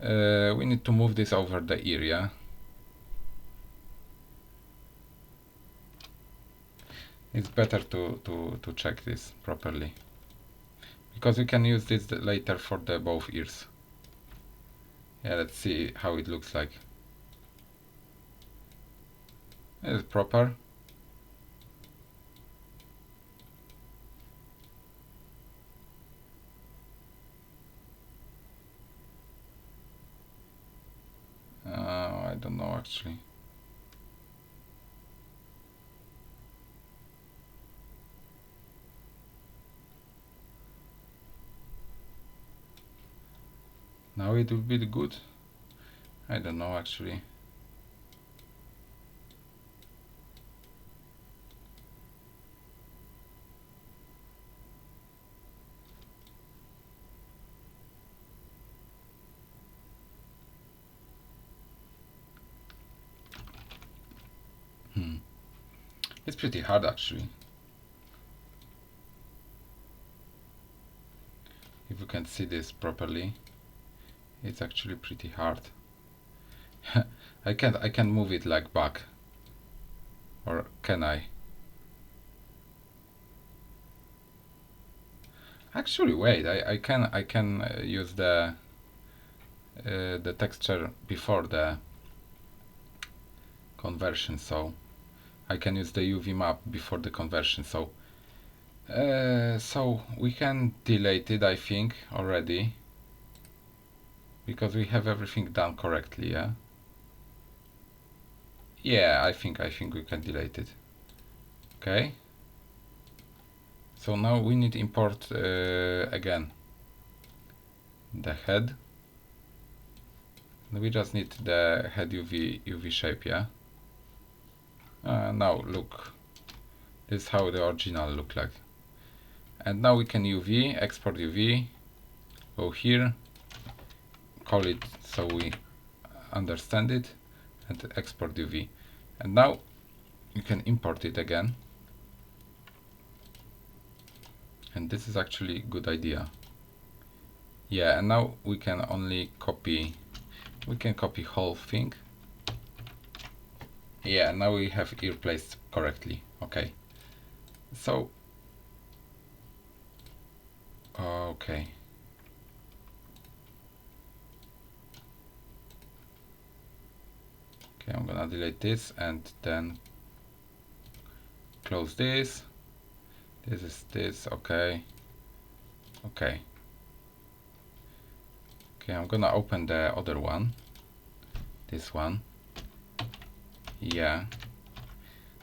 We need to move this over the ear, yeah? It's better to check this properly, because we can use this later for the both ears. Yeah, let's see how it looks like. It's proper. I don't know, actually. Now it will be good. I don't know, actually. It's pretty hard, actually. If you can see this properly, it's actually pretty hard. I can't move it like back, or can I? Actually, wait, I can use the texture before the conversion, so I can use the UV map before the conversion, so we can delete it, I think, already, because we have everything done correctly, yeah? Yeah, I think we can delete it. Okay. So now we need to import again the head. We just need the head UV shape, yeah? Now look, this is how the original look like. And now we can UV, export UV, go here, call it so we understand it, and export UV. And now you can import it again. And this is actually a good idea. Yeah, and now we can only copy, whole thing. Yeah, now we have ear placed correctly. Okay. So, okay. Okay, I'm gonna delete this and then close this. This is this, okay. Okay. Okay, I'm gonna open the other one. This one. Yeah.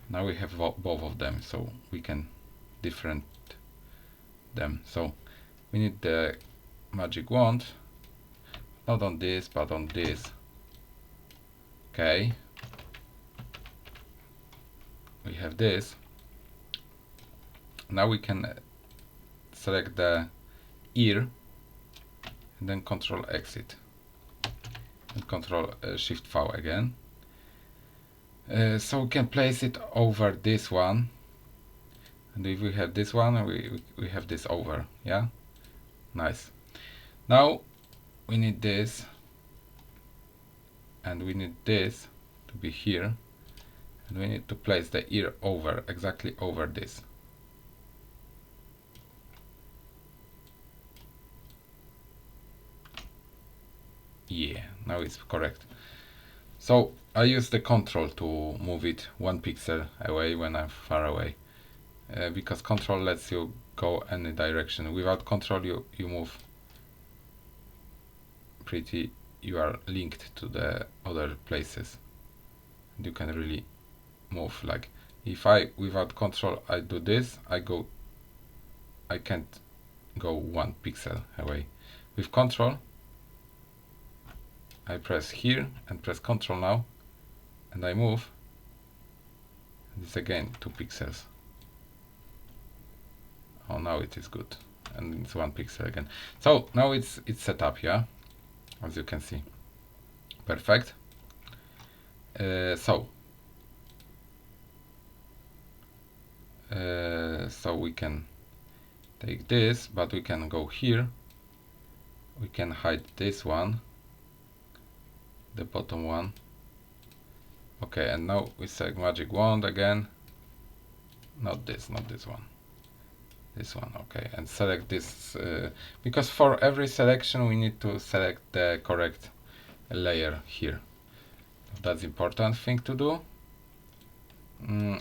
Now we have both of them, so we can different them. So we need the magic wand, not on this, but on this. Okay. We have this. Now we can select the ear and then Control Exit and Control Shift V again. So we can place it over this one, and if we have this one, we have this over. Yeah, nice. Now we need this, and we need this to be here, and we need to place the ear over, exactly over this. Yeah, now it's correct. So I use the control to move it 1 pixel away when I'm far away, because control lets you go any direction. Without control you move pretty, you are linked to the other places. You can really move, like if I without control I do this, I can't go 1 pixel away. With control I press here and press control now, and I move, and it's again 2 pixels. Oh, now it is good, and it's 1 pixel again. So now it's set up, yeah, as you can see. Perfect. So we can take this, but we can go here, we can hide this one, the bottom one. Okay, and now we select magic wand again, not this one, this one. Okay, and select this, because for every selection we need to select the correct layer here. That's important thing to do.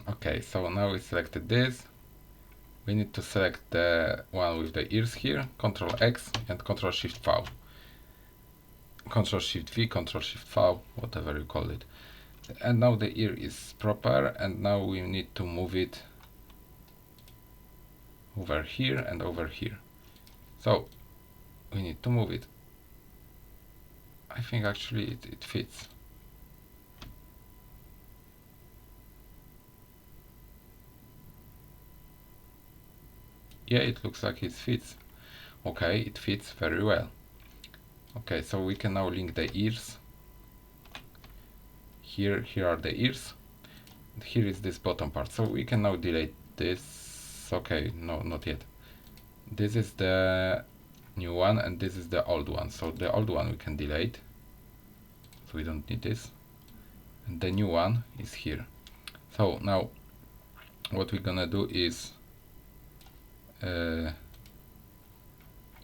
Okay, so now we selected this. We need to select the one with the ears here, Control X and Control Shift V. Control Shift V, Control Shift V, whatever you call it. And now the ear is proper, and now we need to move it over here and over here. So we need to move it. I think actually it fits. Yeah, it looks like it fits. Okay, it fits very well. Okay, so we can now link the ears. Here are the ears. Here is this bottom part. So we can now delete this. Okay, no, not yet. This is the new one, and this is the old one. So the old one we can delete. So we don't need this. And the new one is here. So now what we're gonna do is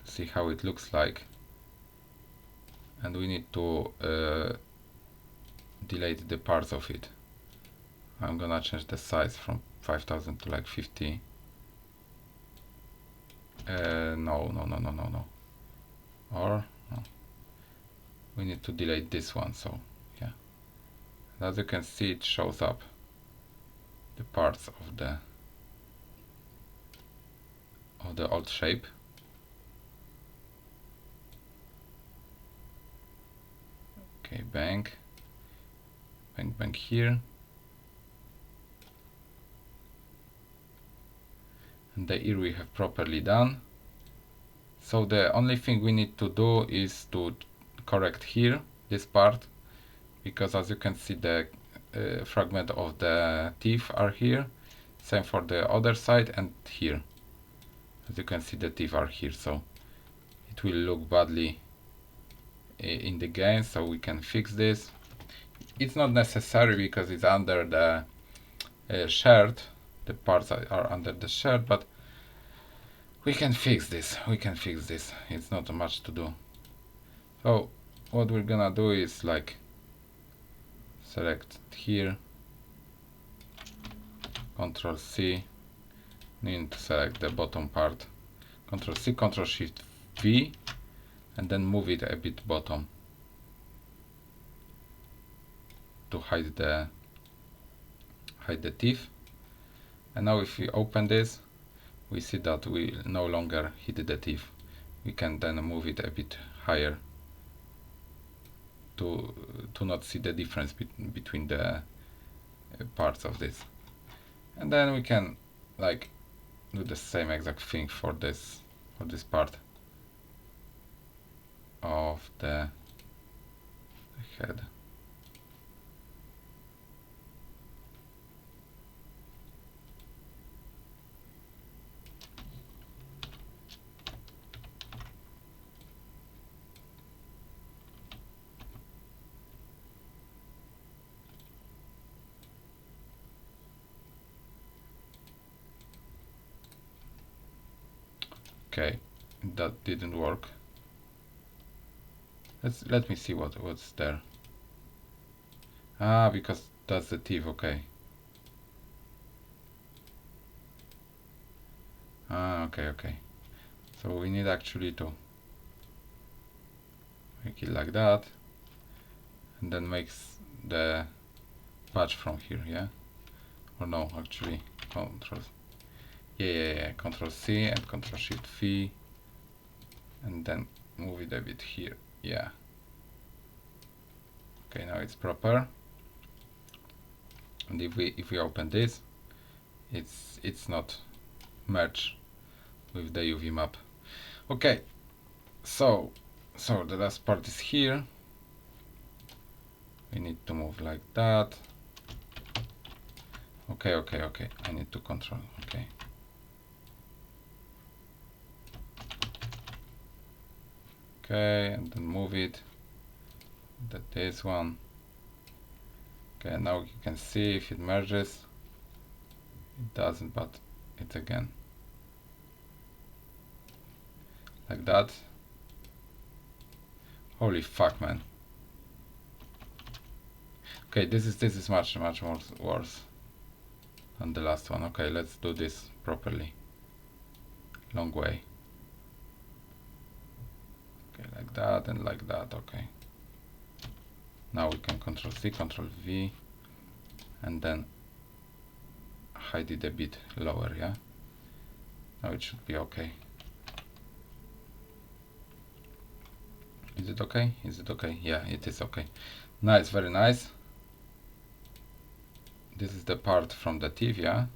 see how it looks like, and we need to delete the parts of it. I'm gonna change the size from 5000 to like 50. No. Or no. We need to delete this one. So yeah, as you can see, it shows up the parts of the old shape. Okay, bang here, and the ear we have properly done. So the only thing we need to do is to correct here this part, because as you can see the fragment of the teeth are here. Same for the other side, and here as you can see the teeth are here, so it will look badly in the game. So we can fix this. It's not necessary because it's under the shirt, the parts are under the shirt, but we can fix this. It's not much to do. So what we're gonna do is like select here, Control C, need to select the bottom part, Control C, Control Shift V, and then move it a bit bottom to hide the teeth. And now if we open this, we see that we no longer hit the teeth. We can then move it a bit higher to not see the difference between the parts of this. And then we can like do the same exact thing for this part of the head. Okay, that didn't work. Let me see what's there. Ah, because that's the teeth. Okay. Ah, okay. So we need actually to make it like that, and then makes the patch from here, yeah? Or no, actually, Control. Yeah. Control C and Control Shift V, and then move it a bit here. Yeah. Okay, now it's proper. And if we open this, it's not merged with the UV map. Okay, so the last part is here. We need to move like that. Okay. I need to control. Okay, and then move it. This one. Okay, now you can see if it merges. It doesn't, but it's again like that. Holy fuck, man. Okay, this is much more worse than the last one. Okay, let's do this properly. Long way. Okay, like that and like that. Okay. Now we can Control C, Control V, and then hide it a bit lower, yeah? Now it should be okay. Is it okay? Yeah, it is okay. Nice, very nice. This is the part from the teeth, yeah?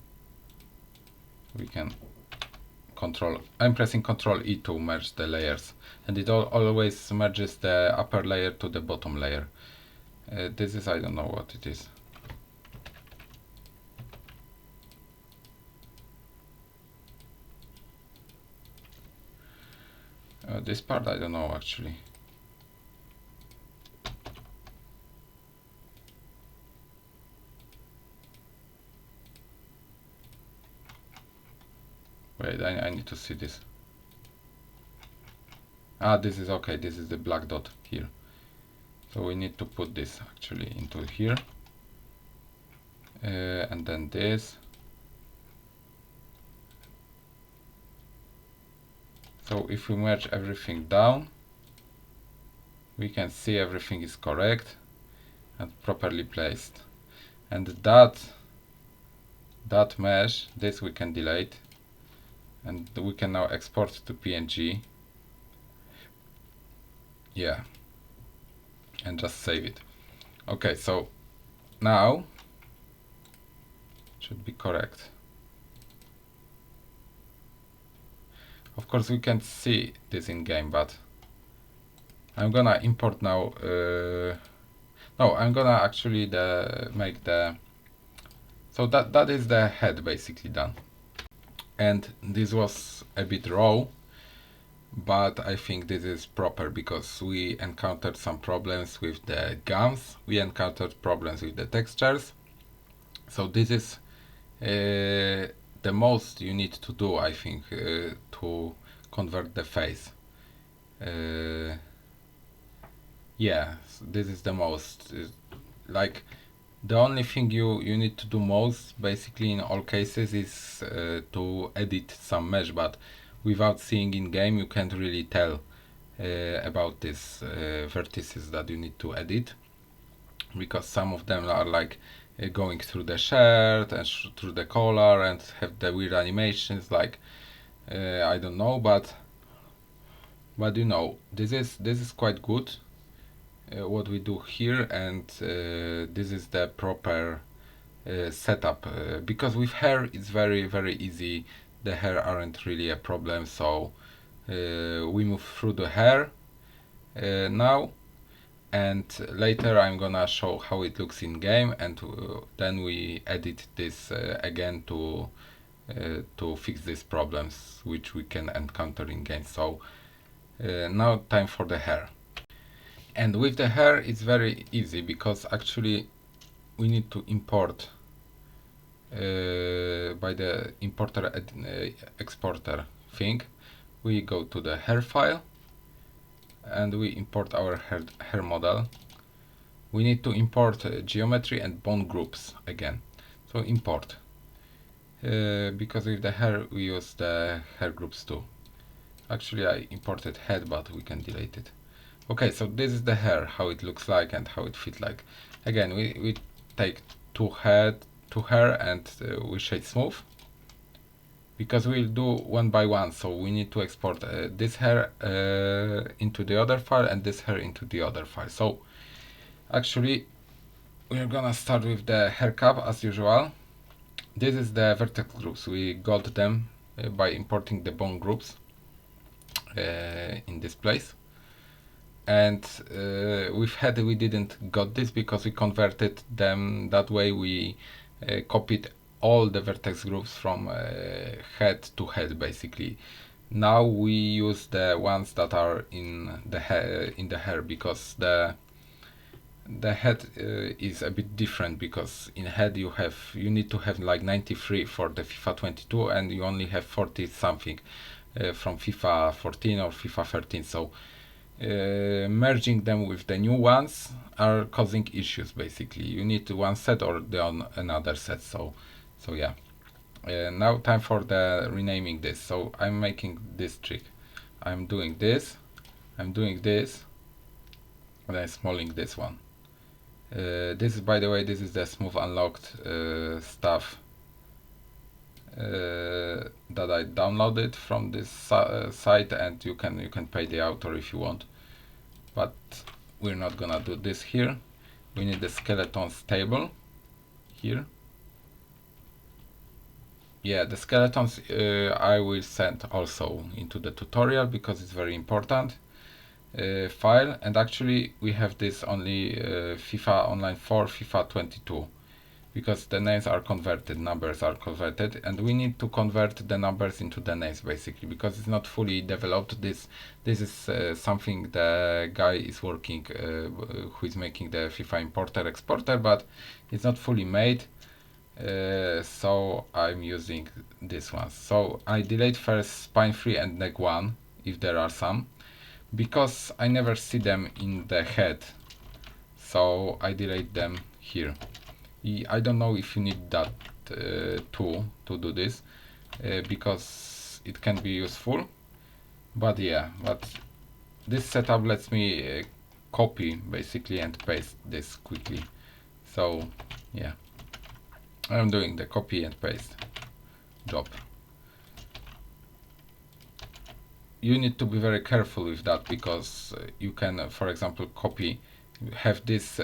We can I'm pressing Control E to merge the layers, and it always merges the upper layer to the bottom layer. This is, I don't know what it is. This part, I don't know actually. Wait, I need to see this. Ah, this is okay. This is the black dot here. So we need to put this actually into here. And then this. So if we merge everything down, we can see everything is correct and properly placed. And that mesh, this we can delete. And we can now export to PNG. Yeah. And just save it. Okay, so now should be correct. Of course we can't see this in game, but I'm gonna import now. No, I'm gonna actually make the. So that is the head basically done. And this was a bit raw, but I think this is proper because we encountered some problems with the gums, we encountered problems with the textures. So this is the most you need to do, I think, to convert the face. Yeah, so this is the most. Like The only thing you need to do most, basically in all cases, is to edit some mesh, but without seeing in game you can't really tell about these vertices that you need to edit, because some of them are like going through the shirt and through the collar and have the weird animations, like I don't know, but you know, this is quite good what we do here, and this is the proper setup, because with hair it's very easy. The hair aren't really a problem, so we move through the hair now, and later I'm gonna show how it looks in game, and then we edit this again to fix these problems which we can encounter in game. So now time for the hair. And with the hair it's very easy, because actually we need to import by the importer exporter thing. We go to the hair file and we import our hair model. We need to import geometry and bone groups again. So import, because with the hair we use the hair groups too. Actually I imported head, but we can delete it. Okay, so this is the hair, how it looks like and how it fits like. Again, we take two hair and we shade smooth, because we'll do one by one, so we need to export this hair into the other file and this hair into the other file. So actually we're gonna start with the hair cap as usual. This is the vertex groups. We got them by importing the bone groups in this place. And with head we didn't got this because we converted them that way. We copied all the vertex groups from head to head basically. Now we use the ones that are in the hair, because the head is a bit different, because in head you need to have like 93 for the FIFA 22 and you only have 40 something from FIFA 14 or FIFA 13. So merging them with the new ones are causing issues basically. You need one set or another set. So yeah. Now time for the renaming this. So I'm making this trick. I'm doing this, and I'm smalling this one. This is, by the way, this is the smooth unlocked stuff that I downloaded from this site, and you can pay the author if you want, but we're not gonna do this here. We need the skeletons table here. Yeah, the skeletons I will send also into the tutorial, because it's very important file. And actually we have this only FIFA Online 4, FIFA 22, because the names are converted, numbers are converted, and we need to convert the numbers into the names basically, because it's not fully developed. This is something the guy is working who is making the FIFA importer exporter, but it's not fully made. So I'm using this one. So I delete first spine 3 and neck 1 if there are some, because I never see them in the head, so I delete them here. I don't know if you need that tool to do this, because it can be useful, but yeah, but this setup lets me copy basically and paste this quickly. So yeah, I'm doing the copy and paste job. You need to be very careful with that, because you can, for example, have this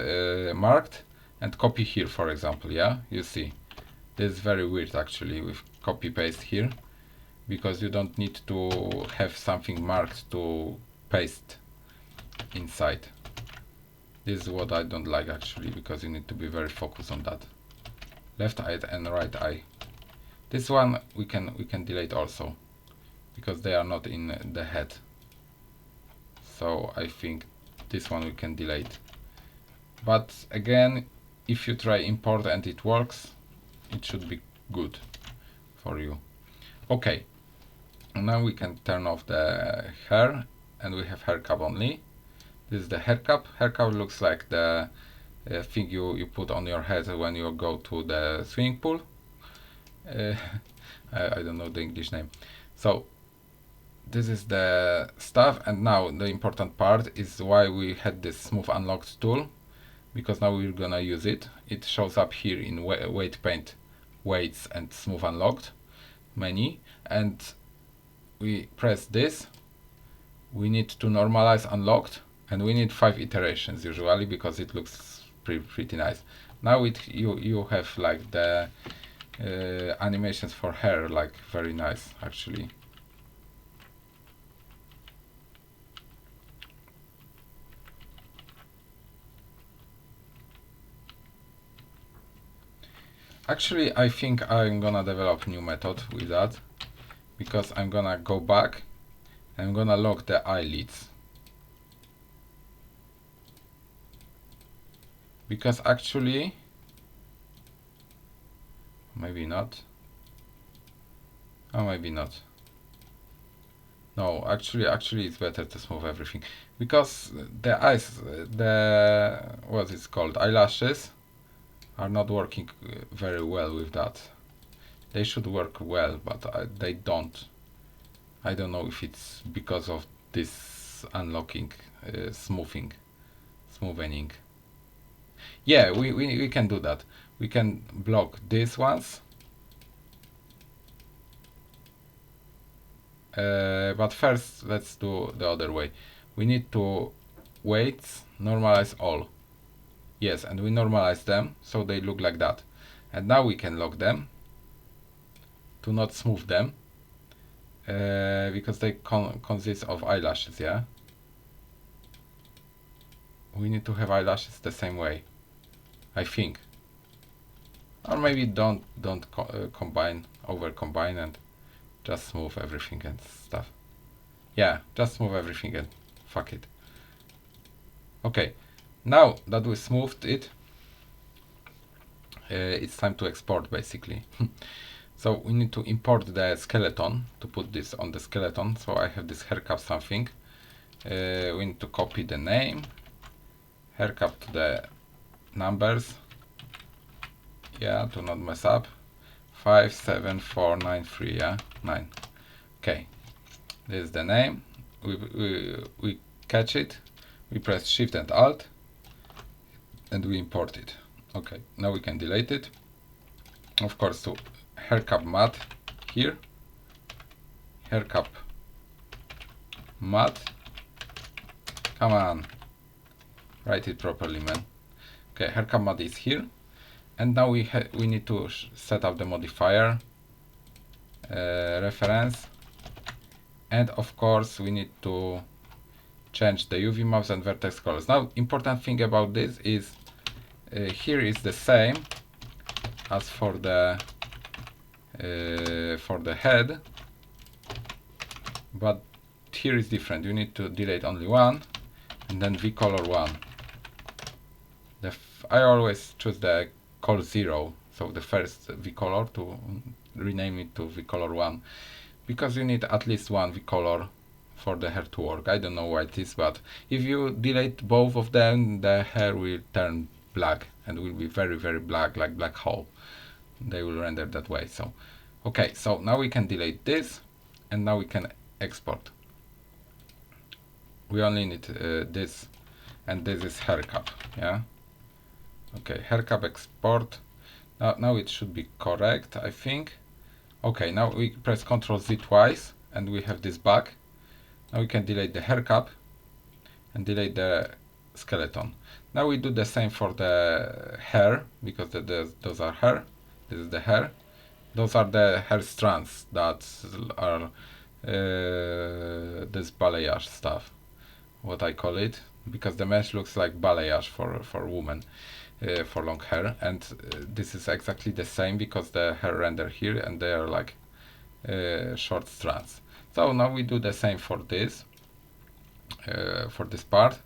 marked and copy here, for example. Yeah, you see, this is very weird actually with copy paste here, because you don't need to have something marked to paste inside. This is what I don't like actually, because you need to be very focused on that. Left eye and right eye. This one we can delete also, because they are not in the head. So I think this one we can delete. But again, if you try import and it works, it should be good for you. Okay, and now we can turn off the hair, and we have hair cap only. This is the hair cap. Hair cap looks like the thing you put on your head when you go to the swimming pool. I don't know the English name. So this is the stuff, and now the important part is why we had this smooth unlocked tool, because now we're gonna use it. It shows up here in weight paint, weights and smooth unlocked menu, and we press this. We need to normalize unlocked, and we need 5 iterations usually because it looks pretty nice. Now you have like the animations for hair, like very nice actually. Actually, I think I'm gonna develop new method with that, because I'm gonna go back and I'm gonna lock the eyelids. Because actually, maybe not. Oh, maybe not. No, actually it's better to smooth everything, because the eyes, what is called, eyelashes are not working very well with that. They should work well, but they don't. I don't know if it's because of this unlocking, smoothing. Yeah, we can do that. We can block these ones. But first, let's do the other way. We need to weights, normalize all. Yes, and we normalize them so they look like that. And now we can lock them to not smooth them, because they consist of eyelashes, yeah? We need to have eyelashes the same way, I think. Or maybe don't over combine and just smooth everything and stuff. Yeah, just smooth everything and fuck it. Okay, now that we smoothed it, it's time to export basically. So we need to import the skeleton to put this on the skeleton. So I have this haircut something. We need to copy the name, haircut to the numbers. Yeah, to not mess up. 57493, yeah, 9. Okay, this is the name. We catch it. We press Shift and Alt, and we import it. Okay, now we can delete it. Of course, to haircut matte here. Haircut matte. Come on, write it properly, man. Okay, haircut matte is here. And now we need to set up the modifier, reference, and of course we need to change the UV maps and vertex colors. Now, important thing about this is here is the same as for the head, but here is different. You need to delete only one, and then vcolor 1. I always choose the call 0, so the first vcolor, to rename it to vcolor 1, because you need at least one vcolor for the hair to work. I don't know why it is, but if you delete both of them, the hair will turn black and will be very, very black, like black hole. They will render that way. So okay, so now we can delete this, and now we can export. We only need this, and this is haircut, yeah. Okay, haircut export. Now it should be correct, I think. Okay, now we press Ctrl Z twice, and we have this bug. Now we can delete the haircut and delete the skeleton. Now we do the same for the hair, because those are hair. This is the hair. Those are the hair strands that are this balayage stuff, what I call it, because the mesh looks like balayage for women. For long hair, and this is exactly the same, because the hair render here and they are like short strands. So now we do the same for this part.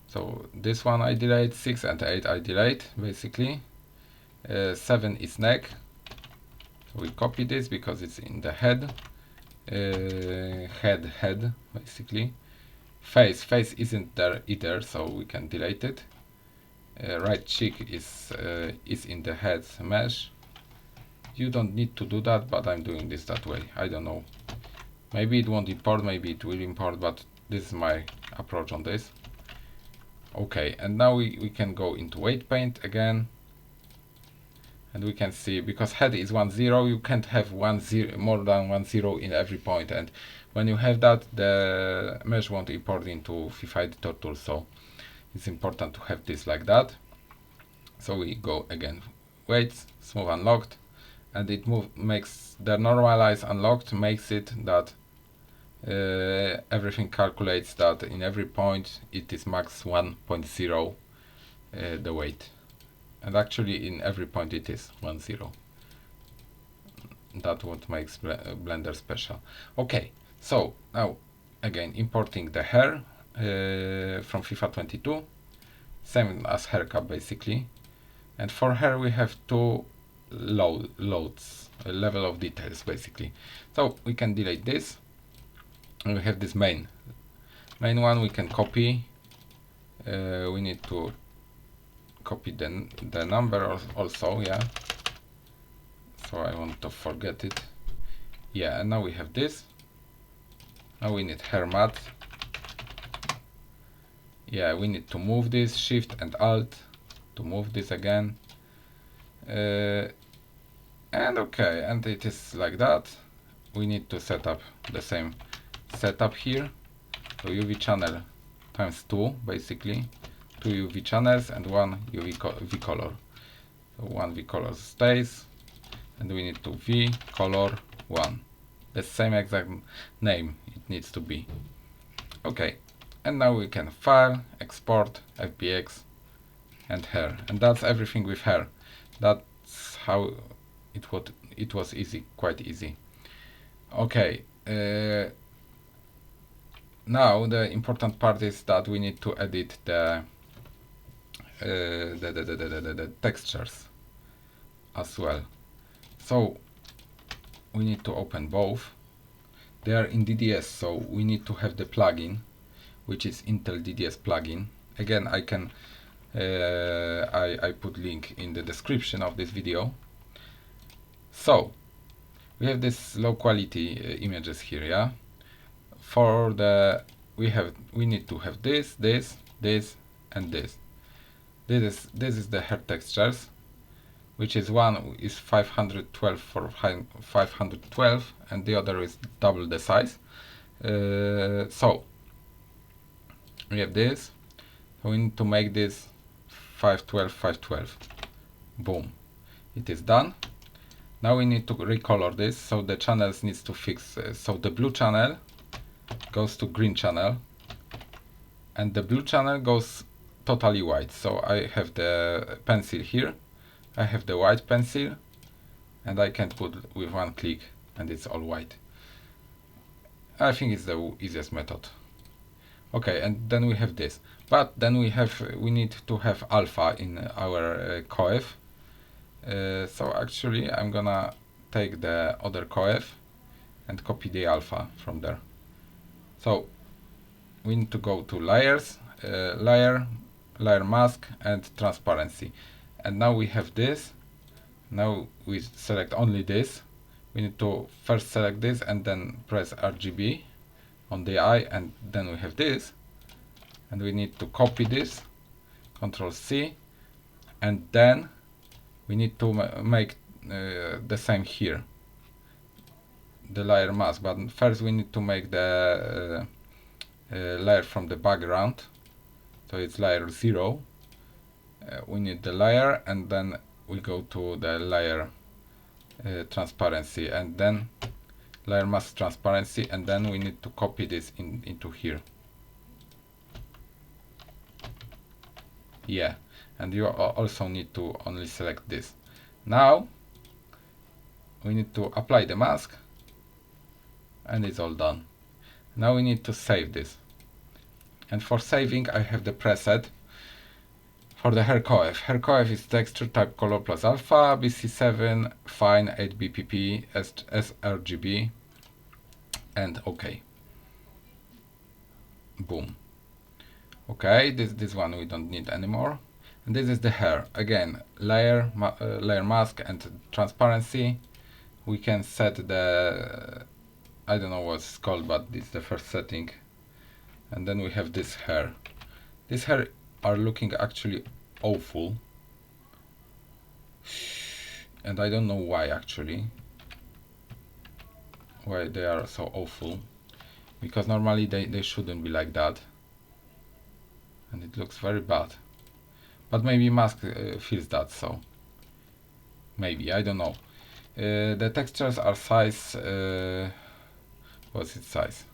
So this one I delete, 6 and 8 I delete basically. 7 is neck, so we copy this because it's in the head. Head basically. Face isn't there either, so we can delete it. right cheek is in the head mesh. You don't need to do that, but I'm doing this that way. I don't know. Maybe it won't import, maybe it will import, but this is my approach on this. Okay, and now we can go into weight paint again. And we can see, because head is 1, 0, you can't have more than 1, 0 in every point. And when you have that, the mesh won't import into FIFA editor tool. So it's important to have this like that. So we go again, weights, smooth unlocked, and it makes the normalize unlocked, makes it that everything calculates that in every point it is max 1.0 the weight. And actually in every point it is 1, 0. That's what makes Blender special. Okay, so now again importing the hair from FIFA 22, same as haircut basically. And for hair we have two loads, a level of details basically. So we can delete this, and we have this main one we can copy. We need to copy the number also, yeah. So I want to forget it. Yeah, and now we have this. Now we need hair mat. Yeah, we need to move this, Shift and Alt to move this again. And okay, and it is like that. We need to set up the same setup here. So UV channel times 2 basically. 2 UV channels and 1 V color. So 1 V color stays, and we need to V color 1. The same exact name it needs to be. Okay, and now we can file, export, FBX, and hair, and that's everything with hair. That's how it was easy, quite easy. Okay, now the important part is that we need to edit the textures as well. So we need to open both. They are in DDS, so we need to have the plugin, which is Intel Dds Plugin. Again, I can I put link in the description of this video. So we have this low quality images here, yeah. For the we need to have this, and this. This is the hair textures, which is one is 512 for 512, and the other is double the size. So we have this. So we need to make this 512, 512. Boom, it is done. Now we need to recolor this, so the channels needs to fix. So the blue channel goes to green channel, and the blue channel goes totally white. So I have the pencil here, I have the white pencil, and I can put with one click and it's all white. I think it's the easiest method. Okay, and then we have this, but then we need to have alpha in our coef. So actually I'm gonna take the other coef and copy the alpha from there. So we need to go to layers, layer mask, and transparency. And now we have this. Now we select only this. We need to first select this and then press RGB on the eye, and then we have this. And we need to copy this, Control C, and then we need to make the same here, the layer mask. But first we need to make the layer from the background, so it's layer 0. We need the layer, and then we go to the layer transparency, and then layer mask transparency, and then we need to copy this into here. Yeah, and you also need to only select this. Now we need to apply the mask, and it's all done. Now we need to save this, and for saving I have the preset for the hair coef. Hair coef is texture type color plus alpha, BC7, fine 8bpp, sRGB, and OK. Boom. Okay, this one we don't need anymore. And this is the hair. Again, layer, layer mask and transparency. We can set the, I don't know what it's called, but this is the first setting. And then we have this hair. This hair are looking actually awful. And I don't know why actually. Why they are so awful. Because normally they shouldn't be like that. And it looks very bad. But maybe mask feels that, so maybe, I don't know. The textures are size, what's its size?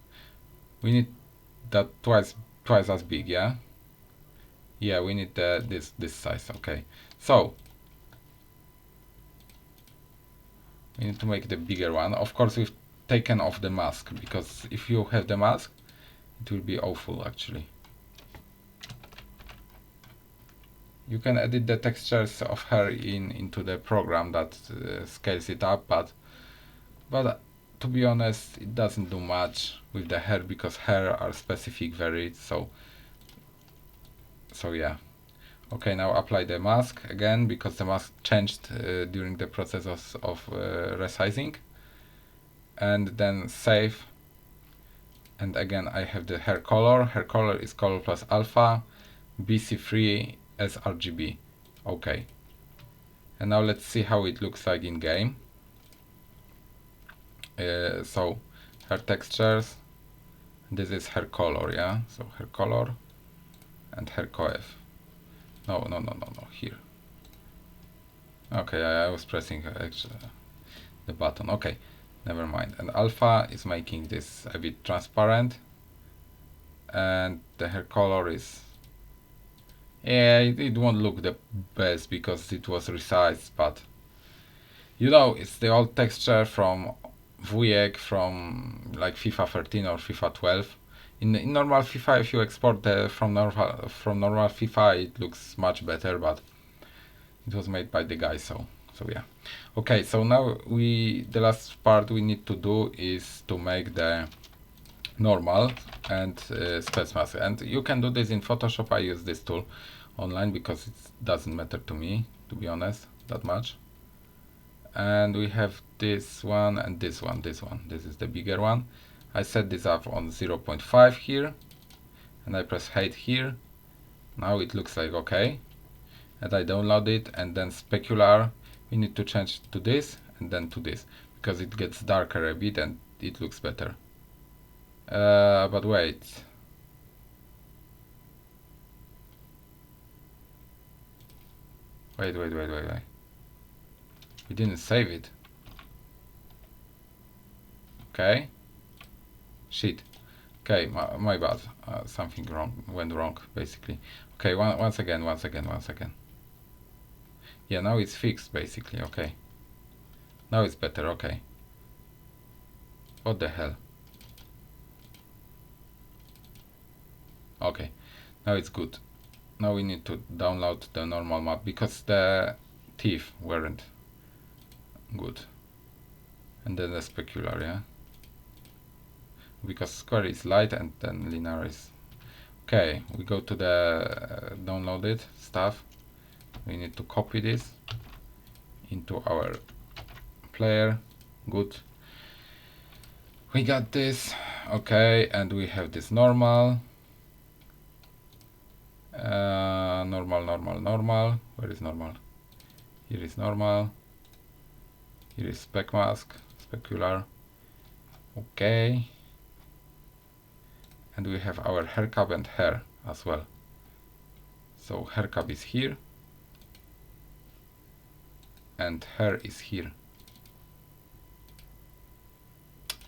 We need that twice as big, yeah? Yeah, we need this size, okay. So we need to make the bigger one. Of course, we've taken off the mask, because if you have the mask, it will be awful actually. You can edit the textures of hair into the program that scales it up, but to be honest, it doesn't do much with the hair, because hair are specific very, so yeah. Okay, now apply the mask again, because the mask changed during the process of resizing. And then save. And again, I have the hair color. Hair color is color plus alpha, BC3 sRGB. Okay. And now let's see how it looks like in game. So hair textures. This is hair color, yeah. So hair color and hair coef. No, here. Okay, I was pressing actually the button. Okay, never mind. And alpha is making this a bit transparent, and the hair color is, yeah, it won't look the best because it was resized, but you know, it's the old texture from Wujek from like FIFA 13 or FIFA 12. In normal FIFA, if you export from normal FIFA, it looks much better, but it was made by the guy, so yeah. Okay, so now the last part we need to do is to make the normal and spec mask, and you can do this in Photoshop. I use this tool online because it doesn't matter to me, to be honest, that much. And we have this one and this one. This is the bigger one. I set this up on 0.5 here, and I press height here. Now it looks like okay, and I download it, and then specular we need to change to this and then to this, because it gets darker a bit and it looks better. But wait, we didn't save it. Okay, shit. Okay, my bad. Something went wrong basically. Okay, once again. Yeah, now it's fixed basically. Okay, now it's better. Okay, what the hell? Okay, now it's good. Now we need to download the normal map, because the teeth weren't good. And then the specular, yeah, because square is light and then linear is okay. We go to the downloaded stuff. We need to copy this into our player. Good, we got this. Okay, and we have this normal. Normal. Where is normal? Here is normal. Here is spec mask, specular. Okay. And we have our hair cap and hair as well. So hair cap is here, and hair is here.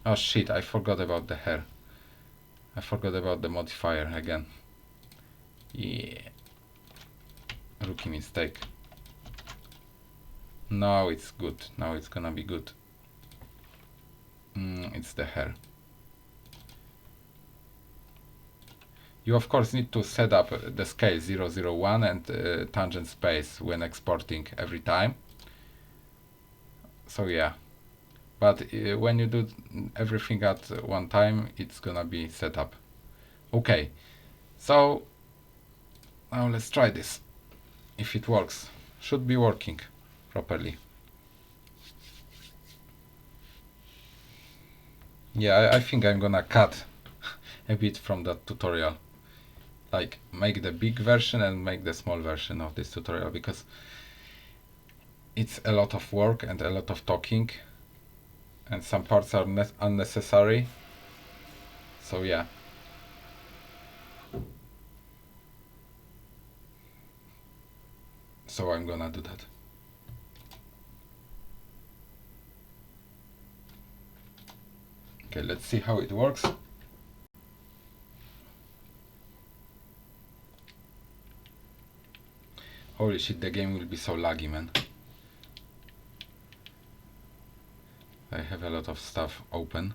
Oh shit, I forgot about the hair. I forgot about the modifier again. Yeah, rookie mistake. Now it's good. Now it's gonna be good. It's the hair. You of course need to set up the scale 001 and tangent space when exporting every time. So yeah, but when you do everything at one time, it's gonna be set up. Okay, so now let's try this. if it works. Should be working properly. Yeah, I think I'm gonna cut a bit from that tutorial. Like, make the big version and make the small version of this tutorial, because it's a lot of work and a lot of talking, and some parts are unnecessary. So yeah. So I'm gonna do that. Okay, let's see how it works. Holy shit, the game will be so laggy, man. I have a lot of stuff open.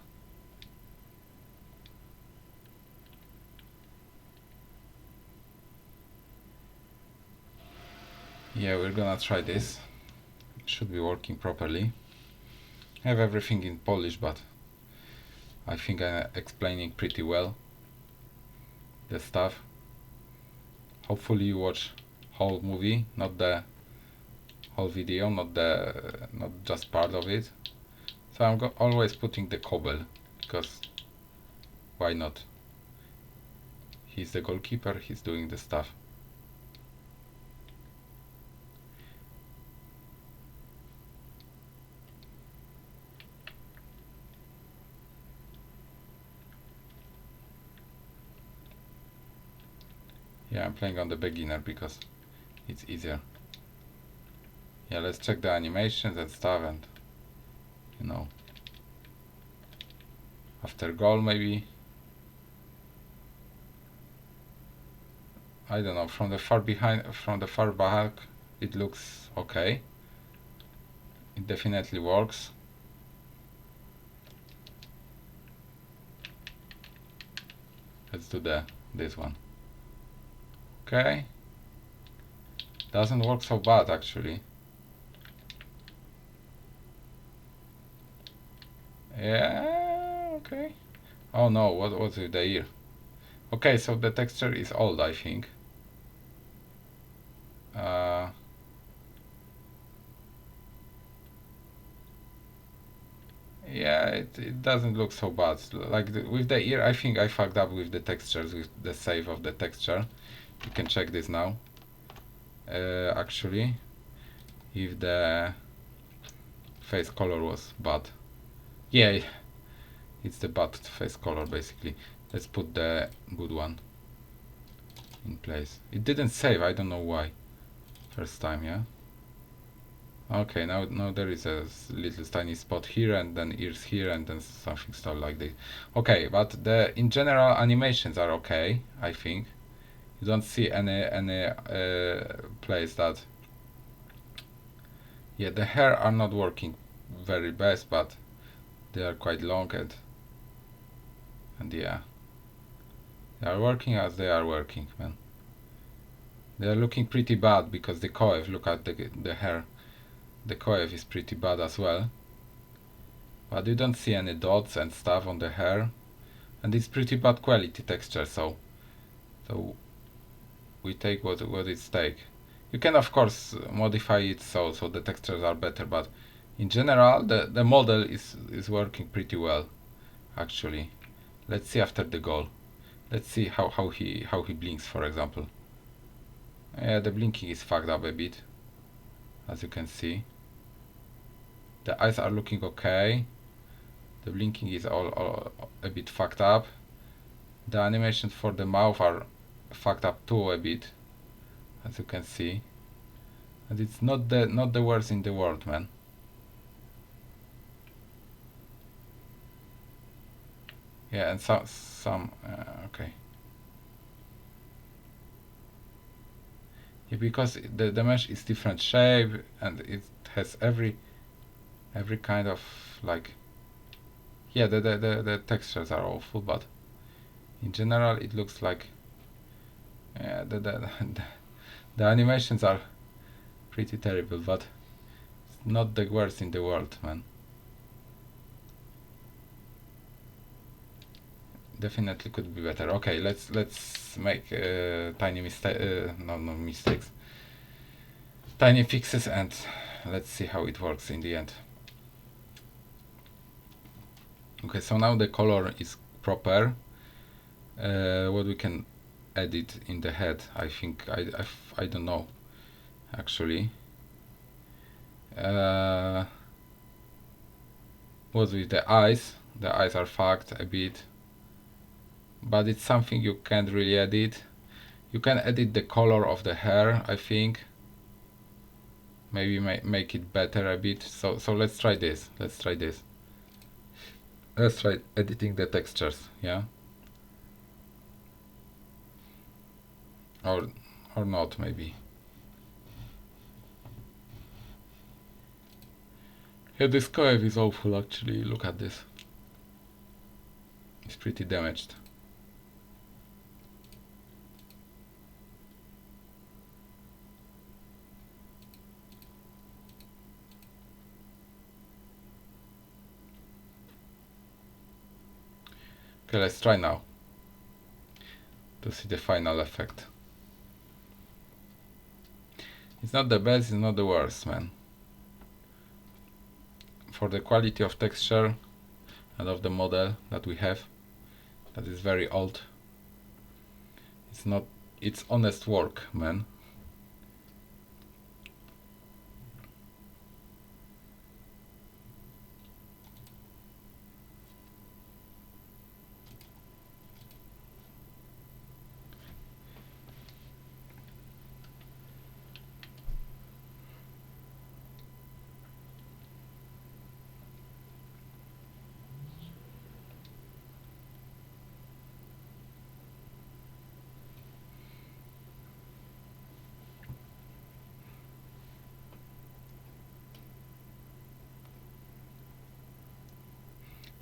Yeah, we're gonna try this. It should be working properly. I have everything in Polish, but I think I'm explaining pretty well the stuff. Hopefully you watch whole movie, not the whole video, not just part of it. So I'm always putting the Kobel, because why not? He's the goalkeeper, he's doing the stuff. Yeah, I'm playing on the beginner because it's easier. Yeah, let's check the animations and stuff, and you know, after goal maybe. I don't know, from the far back it looks okay. It definitely works. Let's do this one. Okay. Doesn't work so bad actually. Yeah, okay. Oh no, what was with the ear? Okay, so the texture is old, I think. Yeah, it doesn't look so bad. Like with the ear, I think I fucked up with the textures, with the save of the texture. You can check this now. Actually, if the face color was bad. Yeah, it's the bad face color basically. Let's put the good one in place. It didn't save, I don't know why. First time, yeah. Okay, now there is a little tiny spot here, and then ears here, and then something stuff like this. Okay, but in general animations are okay, I think. You don't see any place that. Yeah, the hair are not working very best, but they are quite long, and yeah, they are working as they are working, man. They are looking pretty bad because the coif. Look at the hair. The coif is pretty bad as well. But you don't see any dots and stuff on the hair, and it's pretty bad quality texture. So we take what it's take. You can of course modify it so the textures are better, but in general the model is working pretty well actually. Let's see after the goal. Let's see how he blinks, for example. Yeah, the blinking is fucked up a bit, as you can see. The eyes are looking okay. The blinking is all a bit fucked up. The animations for the mouth are fucked up too a bit, as you can see. And it's not the worst in the world, man. Yeah, and some okay. Yeah, because the mesh is different shape, and it has every kind of like. Yeah, the textures are awful, but in general it looks like. Yeah, the animations are pretty terrible, but it's not the worst in the world, man. Definitely could be better. Okay, let's make tiny mistakes. No mistakes. tiny fixes, and let's see how it works in the end. Okay, so now the color is proper. What we can edit in the head, I think, I don't know actually. What with the eyes are fucked a bit, but it's something you can't really edit. You can edit the color of the hair, I think. Maybe make it better a bit. So let's try this. Let's try editing the textures, yeah? Or not, maybe. Yeah, this curve is awful actually. Look at this. It's pretty damaged. Okay, let's try now to see the final effect. It's not the best, it's not the worst, man. For the quality of texture and of the model that we have, that is very old, it's honest work, man.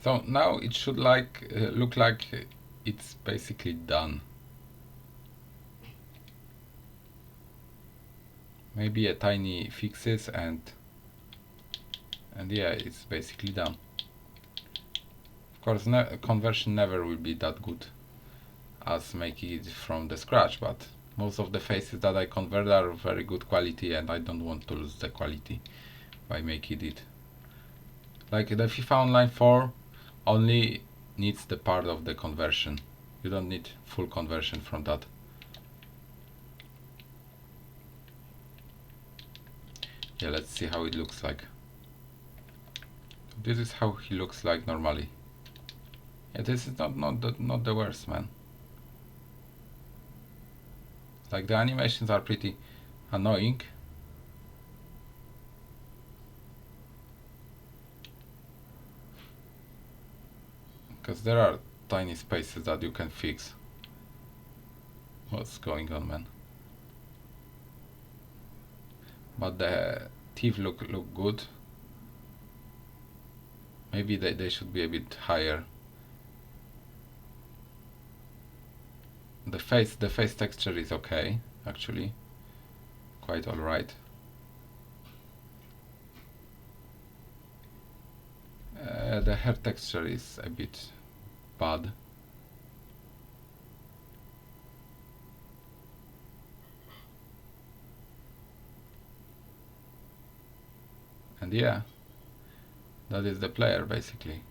So now it should look like it's basically done. Maybe a tiny fixes and yeah, it's basically done. Of course, conversion never will be that good as making it from the scratch, but most of the faces that I convert are very good quality, and I don't want to lose the quality by making it. Like the FIFA Online 4 only needs the part of the conversion. You don't need full conversion from that. Yeah, let's see how it looks like. This is how he looks like normally. Yeah, this is not the worst, man. Like the animations are pretty annoying. Because there are tiny spaces that you can fix. What's going on, man? But the teeth look good. Maybe they should be a bit higher. The face texture is okay, actually. Quite alright. The hair texture is a bit bad. And yeah, that is the player basically.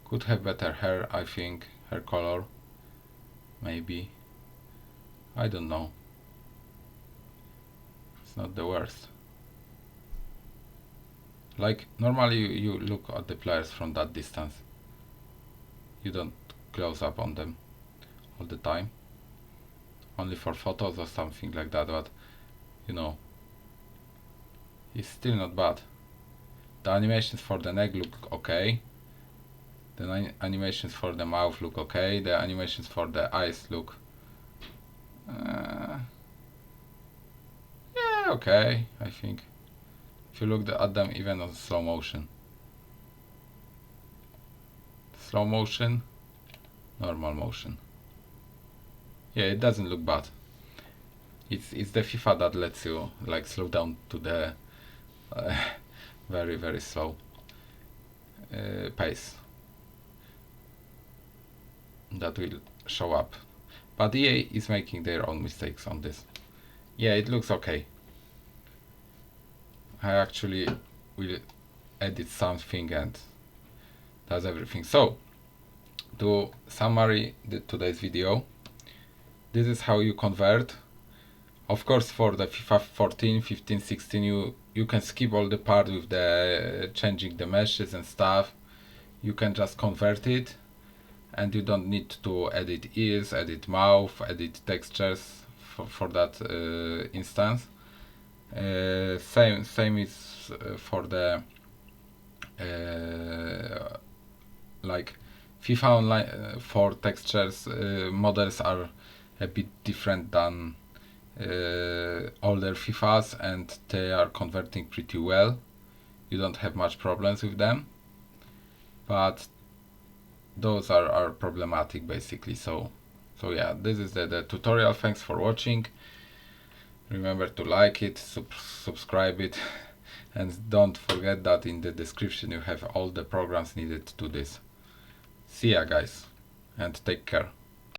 Could have better hair, I think, hair color, maybe. I don't know. It's not the worst. Like normally you look at the players from that distance. You don't close up on them all the time. Only for photos or something like that, but you know, it's still not bad. The animations for the neck look okay. The animations for the mouth look okay. The animations for the eyes look yeah, okay, I think. If you look at them even on slow motion. Slow motion, normal motion. Yeah, it doesn't look bad. It's the FIFA that lets you like slow down to the very slow pace. That will show up. but EA is making their own mistakes on this. Yeah, it looks okay. I actually will edit something and does everything. So, to summary today's video, this is how you convert. Of course, for the FIFA 14, 15, 16, you can skip all the part with the changing the meshes and stuff. You can just convert it, and you don't need to edit ears, edit mouth, edit textures for that instance. Same is for the like FIFA Online for textures. Models are a bit different than older FIFAs, and they are converting pretty well. You don't have much problems with them, but those are problematic basically. So yeah, this is the tutorial. Thanks for watching. Remember to like it, subscribe it, and don't forget that in the description you have all the programs needed to do this. See ya guys, and take care.